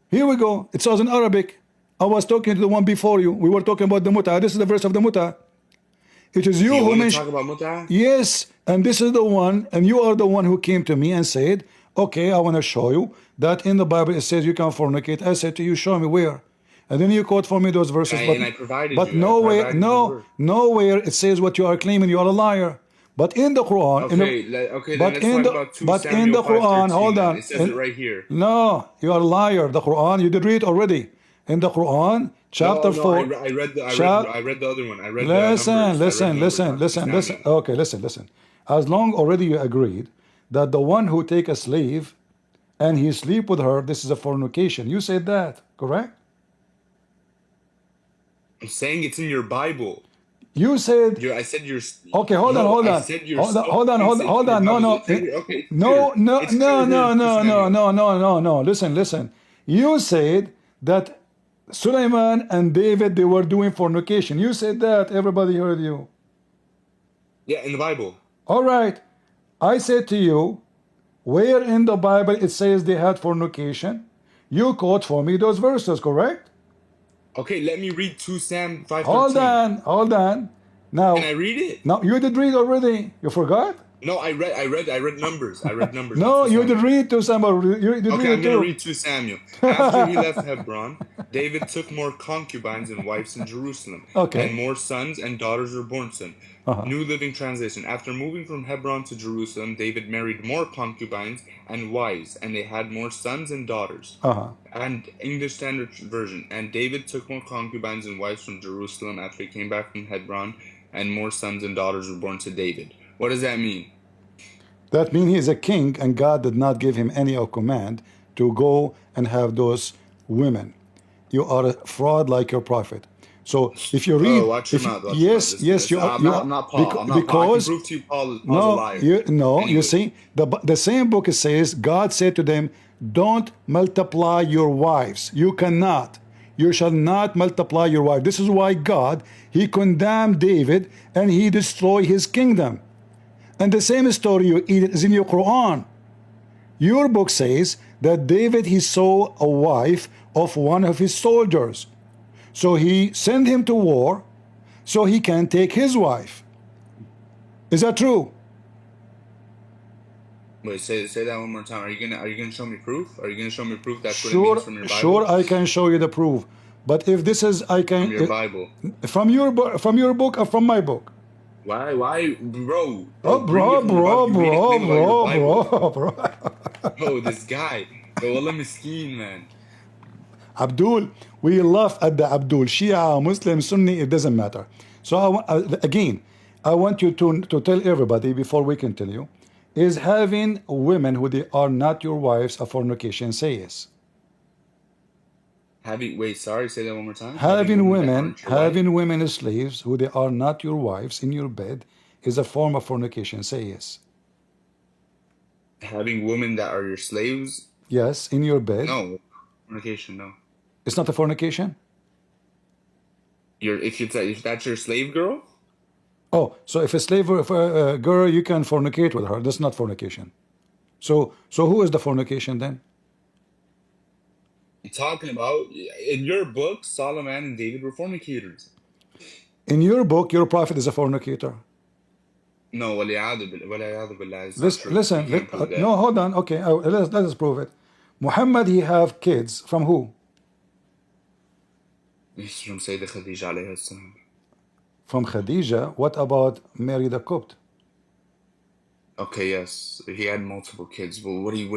Here we go. It was in Arabic. I was talking to the one before you. We were talking about the mut'ah. This is the verse of the mut'ah. It is you who mentioned. Talk about mut'ah? Yes, and this is the one, and you are the one who came to me and said, okay, I want to show you that in the Bible it says you can fornicate. I said to you, show me where. And then you quote for me those verses. And I provided but you. nowhere it says what you are claiming. You are a liar. But in the Quran, in the Quran, hold on. It says it right here. No, you are a liar. The Quran, you did read already. In the Quran, chapter 4. I read the other one. Listen. Okay, listen. As long already you agreed that the one who take a slave and he sleep with her, this is a fornication. You said that, correct? I'm saying it's in your Bible. You said. I said you're. Okay, hold on. No. Listen. You said that Sulaiman and David, they were doing fornication. You said that. Everybody heard you. Yeah, in the Bible. All right. I said to you, where in the Bible it says they had fornication? You quote for me those verses, correct? Okay, let me read 2 Sam 5:13. Hold on. Now, can I read it? No, you did read already. You forgot? No, I read Numbers. I read Numbers. No, you did read to Samuel. You did Okay, read I'm it gonna too. read 2 Samuel. After he left Hebron, David took more concubines and wives in Jerusalem, Okay. and more sons and daughters were born to him. New Living Translation. After moving from Hebron to Jerusalem, David married more concubines and wives, and they had more sons and daughters. And English Standard Version. And David took more concubines and wives from Jerusalem after he came back from Hebron, and more sons and daughters were born to David. What does that mean? That means he is a king, and God did not give him any command to go and have those women. You are a fraud like your prophet. So if you read, watch your mouth. yes, you are. I'm not Paul. Because I can prove to you Paul's a liar. You see, the same book says God said to them, "Don't multiply your wives. You cannot. You shall not multiply your wife." This is why God he condemned David and he destroyed his kingdom. And the same story is in your Quran. Your book says that David he saw a wife of one of his soldiers. So he sent him to war so he can take his wife. Is that true? Wait, say that one more time. Are you gonna show me proof? Are you gonna show me proof that's what it Sure, means from your Bible? sure, I can show you the proof. But if this is I can From your Bible. From your book or from my book? Why, bro? Bro. Bro, this guy. Yo, wallah miskeen, man. Abdul, we laugh at the Abdul. Shia, Muslim, Sunni, it doesn't matter. So again, I want you to tell everybody before we continue, is having women who they are not your wives a fornication? Say yes. Wait, sorry, say that one more time. Having women as slaves who they are not your wives in your bed is a form of fornication. Say yes. Having women that are your slaves? Yes, in your bed. No, fornication. No. It's not a fornication. If that's your slave girl. Oh, so if a slave girl, you can fornicate with her. That's not fornication. So who is the fornication then? You're talking about in your book, Solomon and David were fornicators. In your book, your prophet is a fornicator. No, listen. No, hold on. Okay, let us prove it. Muhammad, he have kids from who? From Sayyidah Khadija alayhi salam. From Khadija. What about Mary the Copt? Okay, yes, he had multiple kids. Well, what are you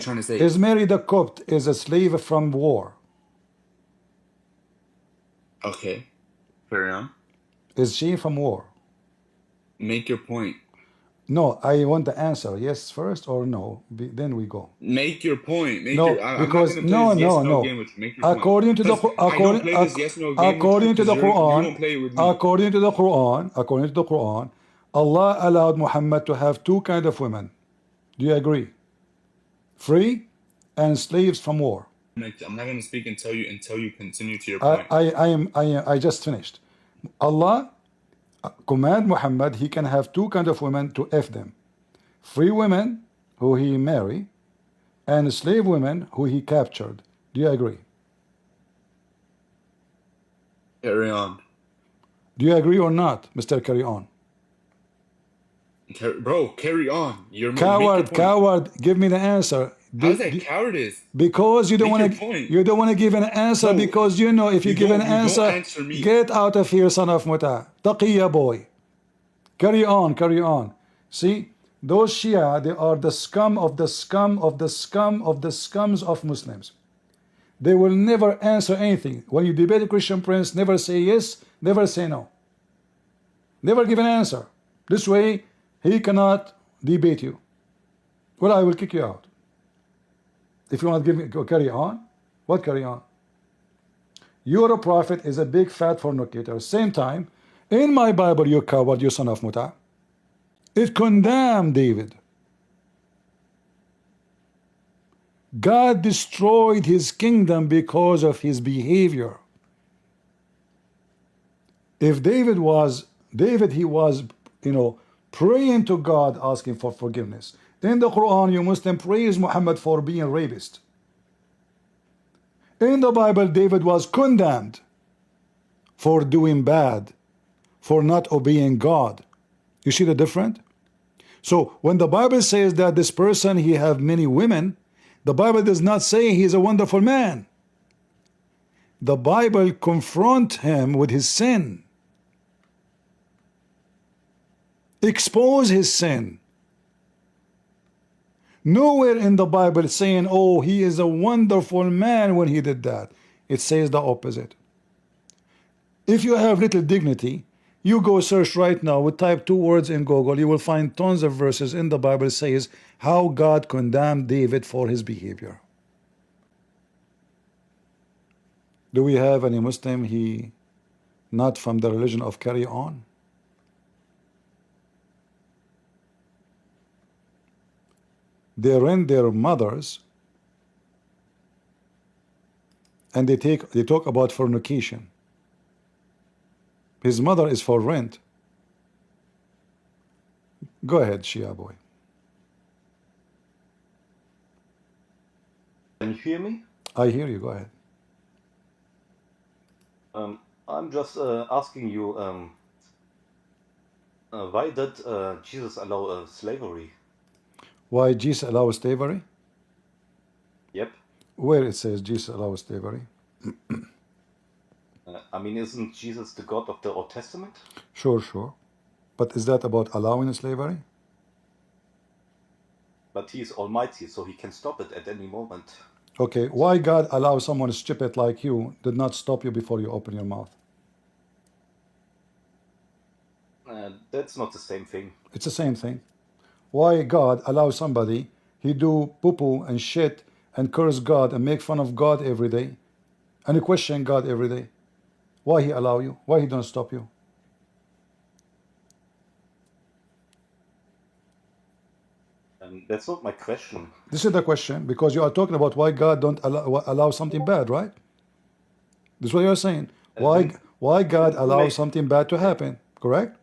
trying to say? Is Mary the Copt is a slave from war? Okay, carry on. Is she from war? Make your point. No, I want the answer. Yes first or no? Then we go. Make your point. Because no. According to the Quran, Allah allowed Muhammad to have two kinds of women. Do you agree? Free and slaves from war. I'm not going to speak until you continue to your point. I just finished. Allah command Muhammad he can have two kinds of women to F them. Free women who he marry and slave women who he captured. Do you agree? Carry on. Do you agree or not, Mr. Carry On? Bro, carry on. You're coward. Give me the answer. How's that cowardice? Because you don't want to give an answer. No, because you know if you give an answer, get out of here, son of Muta. Taqiya boy. Carry on. See, those Shia, they are the scum of the scum of the scum of the scums of Muslims. They will never answer anything. When you debate a Christian prince, never say yes, never say no. Never give an answer. This way, he cannot debate you. Well, I will kick you out. If you want to give me carry on, what carry on? Your prophet is a big fat fornicator. Same time, in my Bible, you coward, you son of Muta, it condemned David. God destroyed his kingdom because of his behavior. If David was, he was, praying to God, asking for forgiveness. In the Quran, you Muslim praise Muhammad for being a rapist. In the Bible, David was condemned for doing bad, for not obeying God. You see the difference? So when the Bible says that this person, he have many women, the Bible does not say he's a wonderful man. The Bible confront him with his sin, expose his sin. Nowhere in the Bible is saying, oh, he is a wonderful man when he did that. It says the opposite. If you have little dignity, you go search right now, we type 2 words in Google, you will find tons of verses in the Bible says how God condemned David for his behavior. Do we have any Muslim he not from the religion of carry on? They rent their mothers and they talk about fornication. His mother is for rent. Go ahead, Shia boy. Can you hear me? I hear you, go ahead. I'm just asking you, why did Jesus allow slavery? Why Jesus allows slavery? Yep. Where it says Jesus allows slavery? I mean, isn't Jesus the God of the Old Testament? Sure, sure. But is that about allowing slavery? But he is almighty, so he can stop it at any moment. Okay, why God allows someone stupid like you did not stop you before you open your mouth? That's not the same thing. It's the same thing. Why God allows somebody, he do poo-poo and shit and curse God and make fun of God every day and question God every day? Why he allow you? Why he don't stop you? That's not my question. This is the question, because you are talking about why God don't allow something bad, right? This is what you're saying. Why God allows something bad to happen, correct?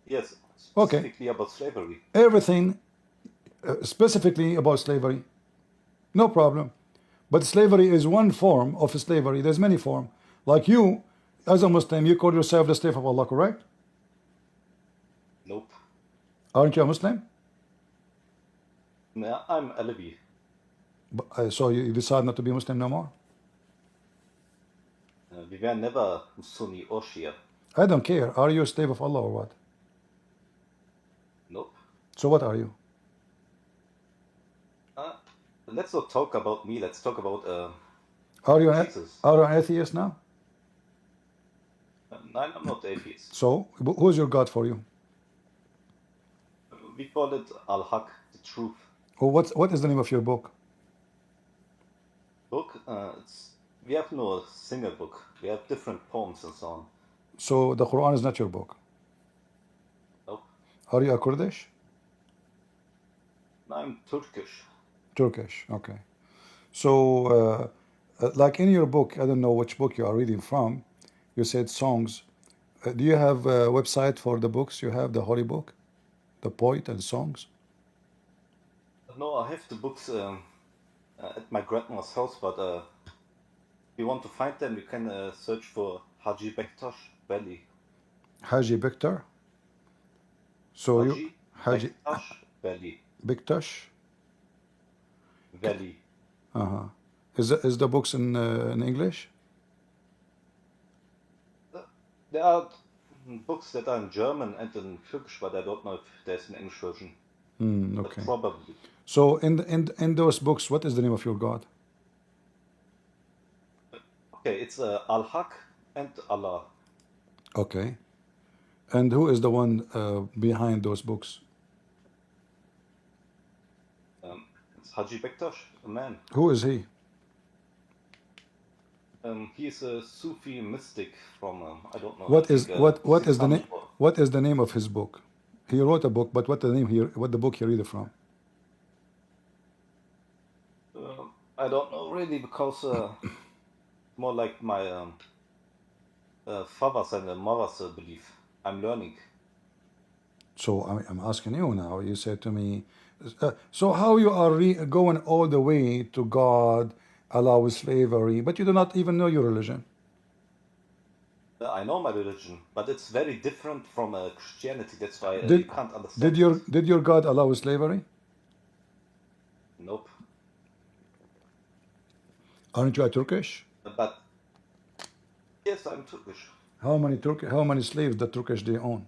Yes, Okay. specifically about slavery. Everything specifically about slavery, no problem. But slavery is one form of slavery. There's many forms. Like you, as a Muslim, you call yourself the slave of Allah, correct? Nope. Aren't you a Muslim? No, I'm Alawi. So you decide not to be Muslim no more? We were never Sunni or Shia. I don't care. Are you a slave of Allah or what? Nope. So what are you? Let's not talk about me. Let's talk about Are you Jesus. an atheist now? No, I'm not atheist. So who's your God for you? We call it Al-Haq, the truth. Oh, what is the name of your book? Book? We have no single book. We have different poems and so on. So the Quran is not your book. Nope. Are you a Kurdish? No, I'm Turkish. Turkish, okay. So like in your book, I don't know which book you are reading from, you said songs. Do you have a website for the books? You have the holy book, the poet and songs? No, I have the books at my grandma's house, but if you want to find them, you can search for Haji Bektash Valley. Haji Bektar? So Haji Bektash Valley. Bektash? Valley. Uh-huh. Is the books in English? There are books that are in German and in Turkish, but I don't know if there's an English version. Okay. But probably. So in those books, what is the name of your God? Okay, it's Al-Haq and Allah. Okay. And who is the one behind those books? It's Haji Bektash, a man. Who is he? He is a Sufi mystic from I don't know. What is the name? 600 What is the name of his book? He wrote a book, but what the book he read it from? I don't know really, because more like my father's and mother's belief. I'm learning. So I'm asking you now. You said to me, so how you are going all the way to God allows slavery, but you do not even know your religion? I know my religion, but it's very different from Christianity. That's why you Did can't understand it. did your God allow slavery? Nope. Aren't you a Turkish? But yes, I'm Turkish. How many slaves the Turkish they own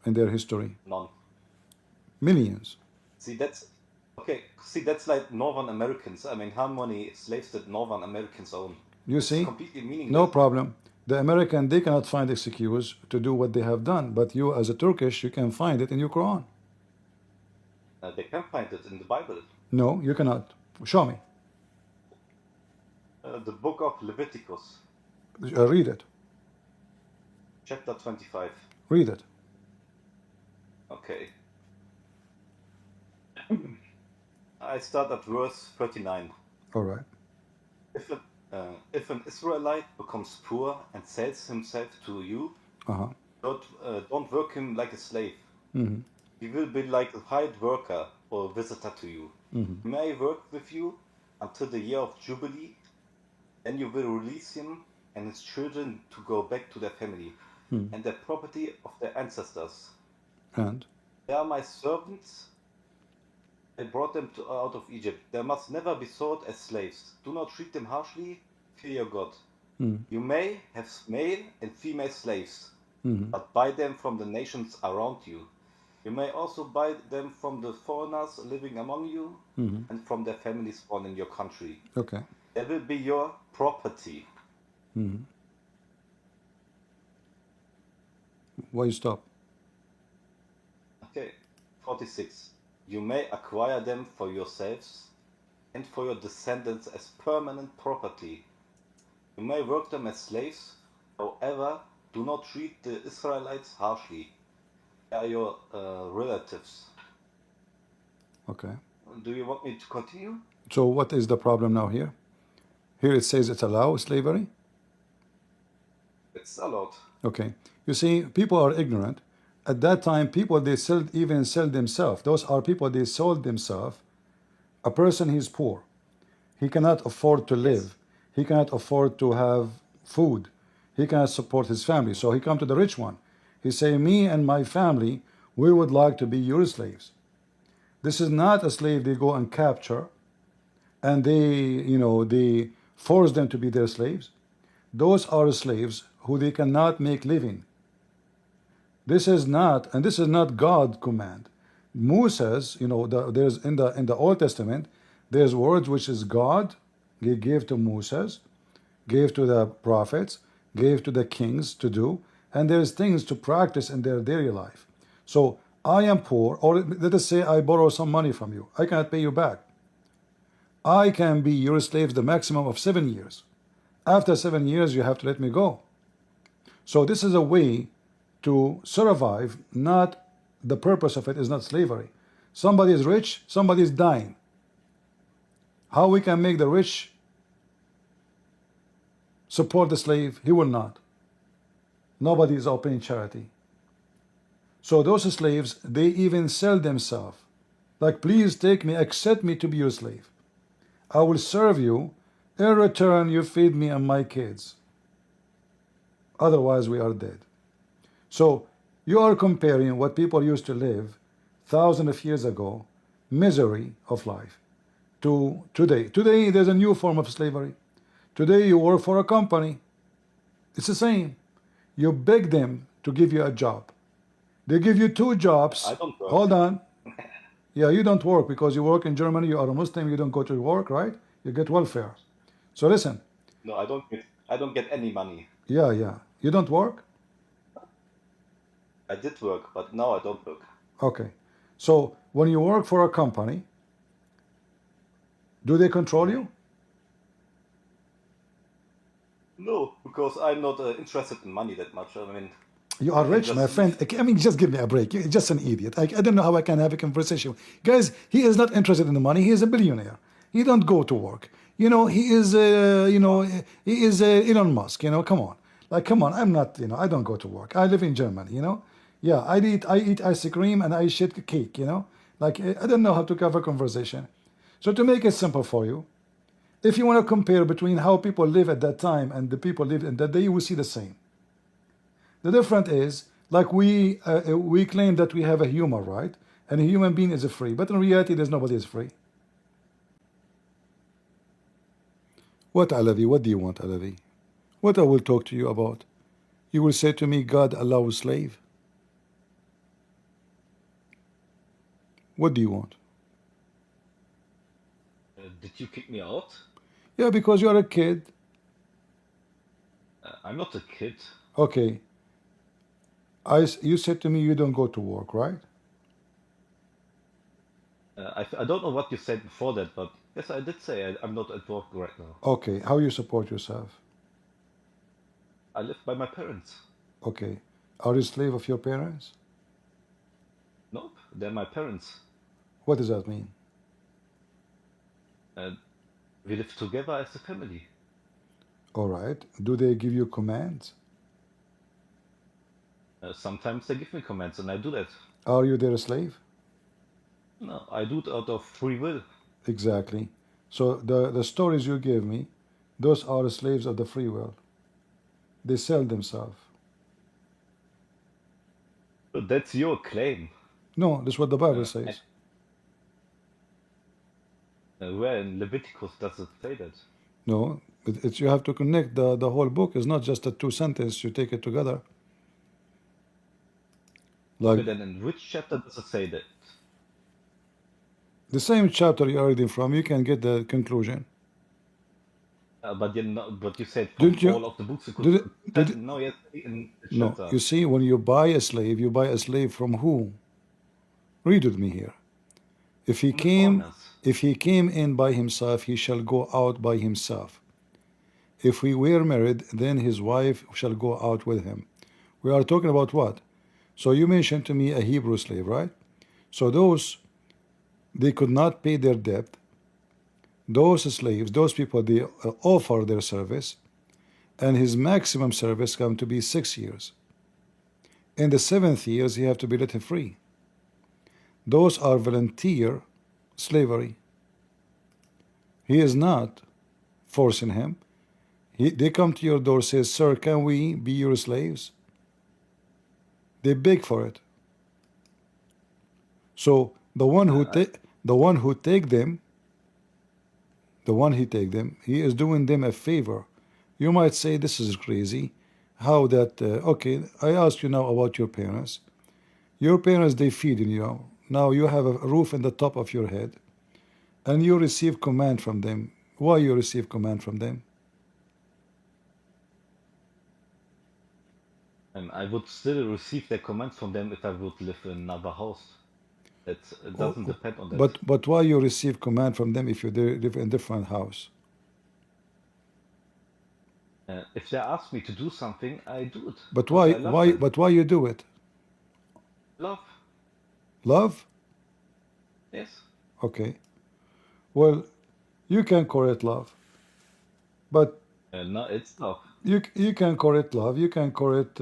in their history? None. Millions. See, that's okay. See, that's like Northern Americans. I mean, how many slaves did Northern Americans own? You It's see? completely meaningless. No problem. The American, they cannot find excuse to do what they have done, but you as a Turkish, you can find it in your Quran. They can find it in the Bible. No, you cannot. Show me. The book of Leviticus, Read it. chapter 25. Read it. Okay. I start at verse 39. All right. If an Israelite becomes poor and sells himself to you, Uh-huh. don't work him like a slave. Mm-hmm. He will be like a hired worker or a visitor to you. Mm-hmm. He may work with you until the year of Jubilee, then you will release him and his children to go back to their family and their property of their ancestors. And? They are my servants. I brought them out of Egypt. They must never be sold as slaves. Do not treat them harshly. Fear your God. You may have male and female slaves, but buy them from the nations around you. You may also buy them from the foreigners living among you and from their families born in your country. Okay. They will be your property. Why you stop? Okay, 46. You may acquire them for yourselves and for your descendants as permanent property. You may work them as slaves. However, do not treat the Israelites harshly. They are your relatives. Okay. Do you want me to continue? So what is the problem now here? Here it says it's allowed slavery. It's allowed. Okay. You see, people are ignorant. At that time, people they even sell themselves. Those are people they sold themselves. A person he's poor, he cannot afford to live. He cannot afford to have food. He cannot support his family. So he come to the rich one. He say, me and my family, we would like to be your slaves. This is not a slave they go and capture, and they force them to be their slaves. Those are slaves who they cannot make living. This is not God command. Moses, there's in the Old Testament, there's words which is God he gave to Moses, gave to the prophets, gave to the kings to do, and there's things to practice in their daily life. So I am poor, or let us say I borrow some money from you. I cannot pay you back. I can be your slave the maximum of 7 years. After 7 years, you have to let me go. So this is a way to survive. Not the purpose of it is not slavery. Somebody is rich, somebody is dying. How we can make the rich support the slave? He will not. Nobody is opening charity. So those slaves, they even sell themselves. Like, please take me, accept me to be your slave. I will serve you. In return, you feed me and my kids. Otherwise, we are dead. So you are comparing what people used to live thousands of years ago, misery of life, to today. Today, there's a new form of slavery. Today, you work for a company. It's the same. You beg them to give you a job. They give you 2 jobs. I don't work. Hold on. Yeah, you don't work because you work in Germany. You are a Muslim. You don't go to work, right? You get welfare. So listen. No, I don't get any money. Yeah. You don't work? I did work, but now I don't work. Okay. So when you work for a company, do they control you? No, because I'm not interested in money that much. I mean, You are rich, my friend. I mean, just give me a break. You're just an idiot. I don't know how I can have a conversation. Guys, he is not interested in the money. He is a billionaire. He don't go to work. He is, Elon Musk. Come on. Like, come on. I'm not, I don't go to work. I live in Germany, Yeah, I eat ice cream and I shit cake, Like, I don't know how to have a conversation. So to make it simple for you, if you want to compare between how people live at that time and the people lived in that day, you will see the same. The difference is, like we claim that we have a human right, and a human being is free, but in reality, there's nobody is free. What, Alavi? What do you want, Alavi? What I will talk to you about? You will say to me, God allows slave. What do you want? Did you kick me out? Yeah, because you are a kid. I'm not a kid. Okay. You said to me you don't go to work, right? I don't know what you said before that, but yes, I did say I'm not at work right now. Okay. How you support yourself? I live by my parents. Okay. Are you a slave of your parents? Nope, they're my parents. What does that mean? We live together as a family. All right. Do they give you commands? Sometimes they give me commands and I do that. Are you their slave? No, I do it out of free will. Exactly. So the stories you gave me, those are slaves of the free will. They sell themselves. But that's your claim. No, that's what the Bible says. Where in Leviticus does it say that? No, it's you have to connect the whole book. It's not just a two sentence. You take it together. Like Okay, then in which chapter does it say that? the same chapter you're reading from, you can get the conclusion. But you said from Didn't you? all of the books you could. No, yes, in the No, chapter. you see, when you buy a slave from who? Read with me here. If he came in by himself, he shall go out by himself. If we were married, then his wife shall go out with him. We are talking about what? So you mentioned to me a Hebrew slave, right? So those, they could not pay their debt. Those slaves, those people, they offer their service, and his maximum service come to be 6 years. In the 7th years, he have to be let free. Those are volunteer slavery. He is not forcing him. They come to your door, says, "Sir, can we be your slaves?" They beg for it. So the one who take them, he is doing them a favor. You might say, this is crazy. How that? Okay, I ask you now about your parents. Your parents, they feeding you. Now you have a roof in the top of your head, and you receive command from them. Why you receive command from them? And I would still receive their commands from them if I would live in another house. It doesn't depend on that. But why you receive command from them if you live in a different house? If they ask me to do something, I do it. But why you do it? Love. Love? Yes. Okay. Well, you can call it love, but No, it's love. you can call it love. You can call it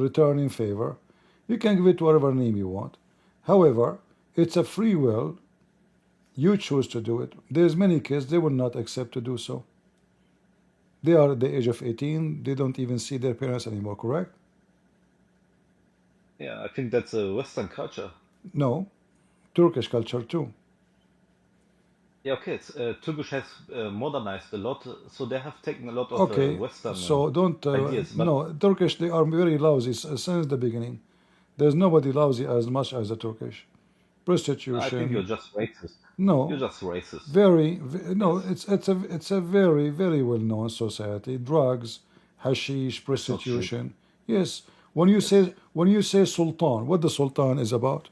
returning favor. You can give it whatever name you want. However, it's a free will. You choose to do it. There's many kids, they will not accept to do so. They are at the age of 18. They don't even see their parents anymore, correct? Yeah, I think that's a Western culture. No, Turkish culture too. Yeah, okay. Turkish has modernized a lot, so they have taken a lot of Western so don't ideas. But no, Turkish, they are very lousy since the beginning. There's nobody lousy as much as the Turkish. Prostitution. I think you're just racist. No, you're just racist. No. It's a very well known society. Drugs, hashish, prostitution. Yes. When you say sultan, what the sultan is about?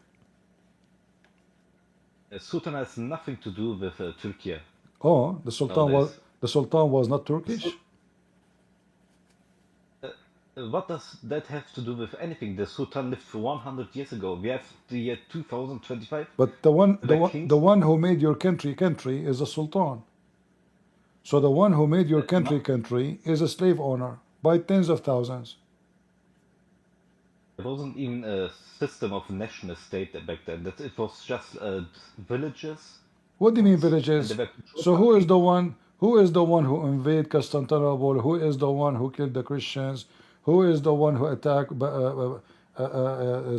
Sultan has nothing to do with Turkey. Oh, the sultan was not Turkish. What does that have to do with anything? The Sultan lived for 100 years ago. We have the year 2025. But the one who made your country is a sultan. So the one who made your country is a slave owner by tens of thousands. There wasn't even a system of national state back then. It was just villages. What do you mean villages? So who is the one who invaded Constantinople? Who is the one who killed the Christians? Who is the one who attacked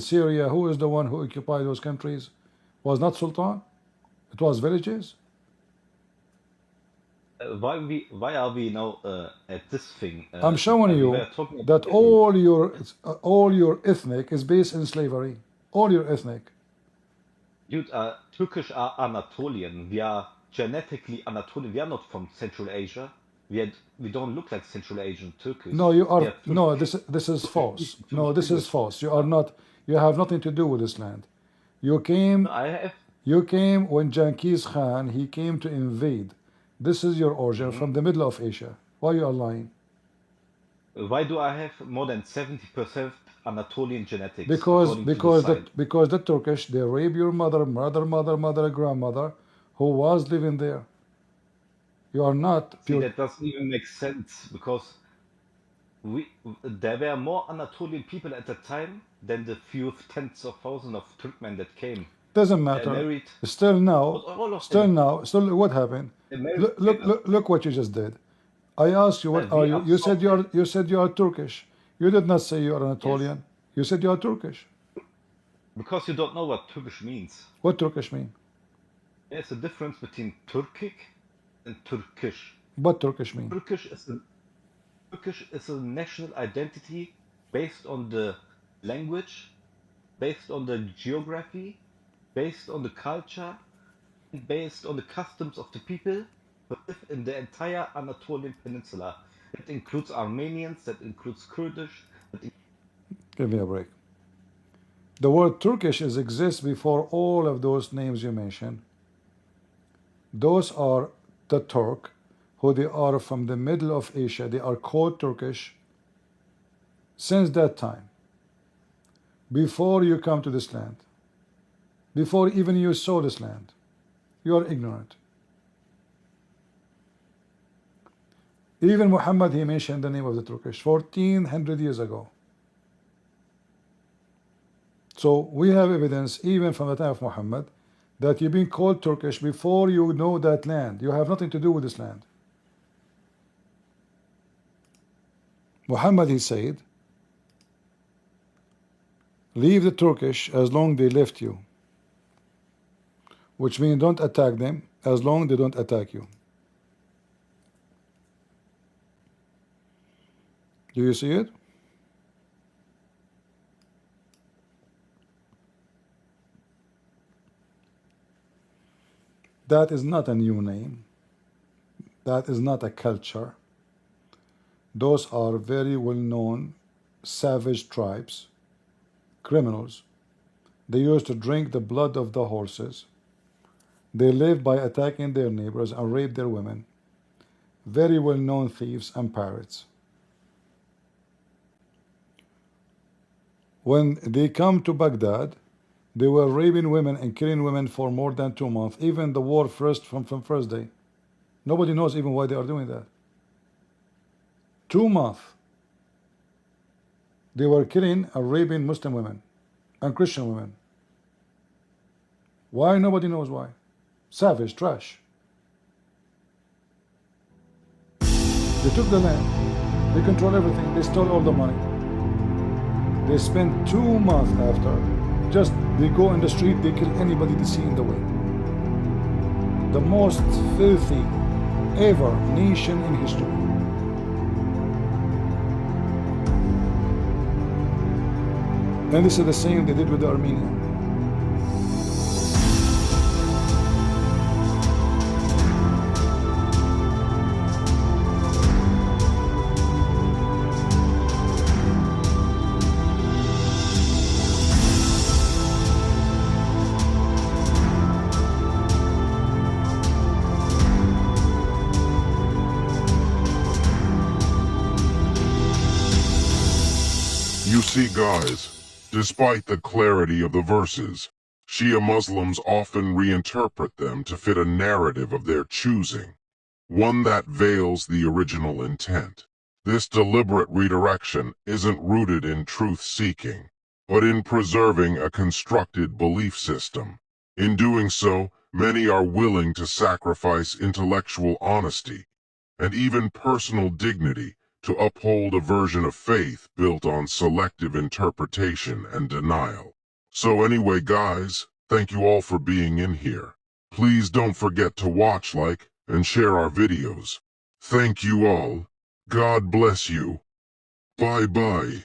Syria? Who is the one who occupied those countries? Was not Sultan? It was villages. Why are we now at this thing? I'm showing we you were talking about that Italy. all your ethnic is based in slavery. All your ethnic. Dude, Turkish are Anatolian. We are genetically Anatolian. We are not from Central Asia. We don't look like Central Asian Turkish. No, you We are no. This is false. No, this is false. You are not. You have nothing to do with this land. You came. I have. You came when Genghis Khan he came to invade. This is your origin from the middle of Asia. Why you are lying? Why do I have more than 70% Anatolian genetics? Because according to the Turkish they rape your mother, grandmother who was living there. You are not See, pure. that doesn't even make sense because there were more Anatolian people at the time than the few tens of thousands of Turkmen that came. Doesn't They matter. married Still now, all of still them. now, still what happened? They married Look what you just did. I asked you what we are you? You said absorbed you said you are Turkish. You did not say you are Yes, Anatolian. You said you are Turkish. because you don't know what Turkish means. What Turkish mean? There's a difference between Turkic and Turkish. What Turkish mean? Turkish is a national identity based on the language, based on the geography, based on the culture, and based on the customs of the people who live in the entire Anatolian Peninsula. That includes Armenians, that includes Kurdish. Give me a break. The word Turkish exists before all of those names you mentioned. Those are the Turk, who they are from the middle of Asia. They are called Turkish since that time. Before you come to this land, before even you saw this land, you are ignorant. Even Muhammad, he mentioned the name of the Turkish 1400 years ago. So we have evidence even from the time of Muhammad that you've been called Turkish before you know that land. You have nothing to do with this land. Muhammad, he said, leave the Turkish as long they left you, which means don't attack them as long they don't attack you. Do you see it? That is not a new name. That is not a culture. Those are very well-known savage tribes, criminals. They used to drink the blood of the horses. They live by attacking their neighbors and rape their women. Very well-known thieves and pirates. When they come to Baghdad, they were raping women and killing women for more than 2 months. Even the war from first day. Nobody knows even why they are doing that. 2 months. They were killing and raping Muslim women and Christian women. Why? Nobody knows why. Savage, trash. They took the land. They control everything. They stole all the money. They spent 2 months after. Just they go in the street, they kill anybody they see in the way. The most filthy ever nation in history. And this is the same they did with the Armenians. You see, guys, despite the clarity of the verses, Shia Muslims often reinterpret them to fit a narrative of their choosing, one that veils the original intent. This deliberate redirection isn't rooted in truth-seeking, but in preserving a constructed belief system. In doing so, many are willing to sacrifice intellectual honesty and even personal dignity to uphold a version of faith built on selective interpretation and denial. So anyway, guys, thank you all for being in here. Please don't forget to watch, like, and share our videos. Thank you all. God bless you. Bye-bye.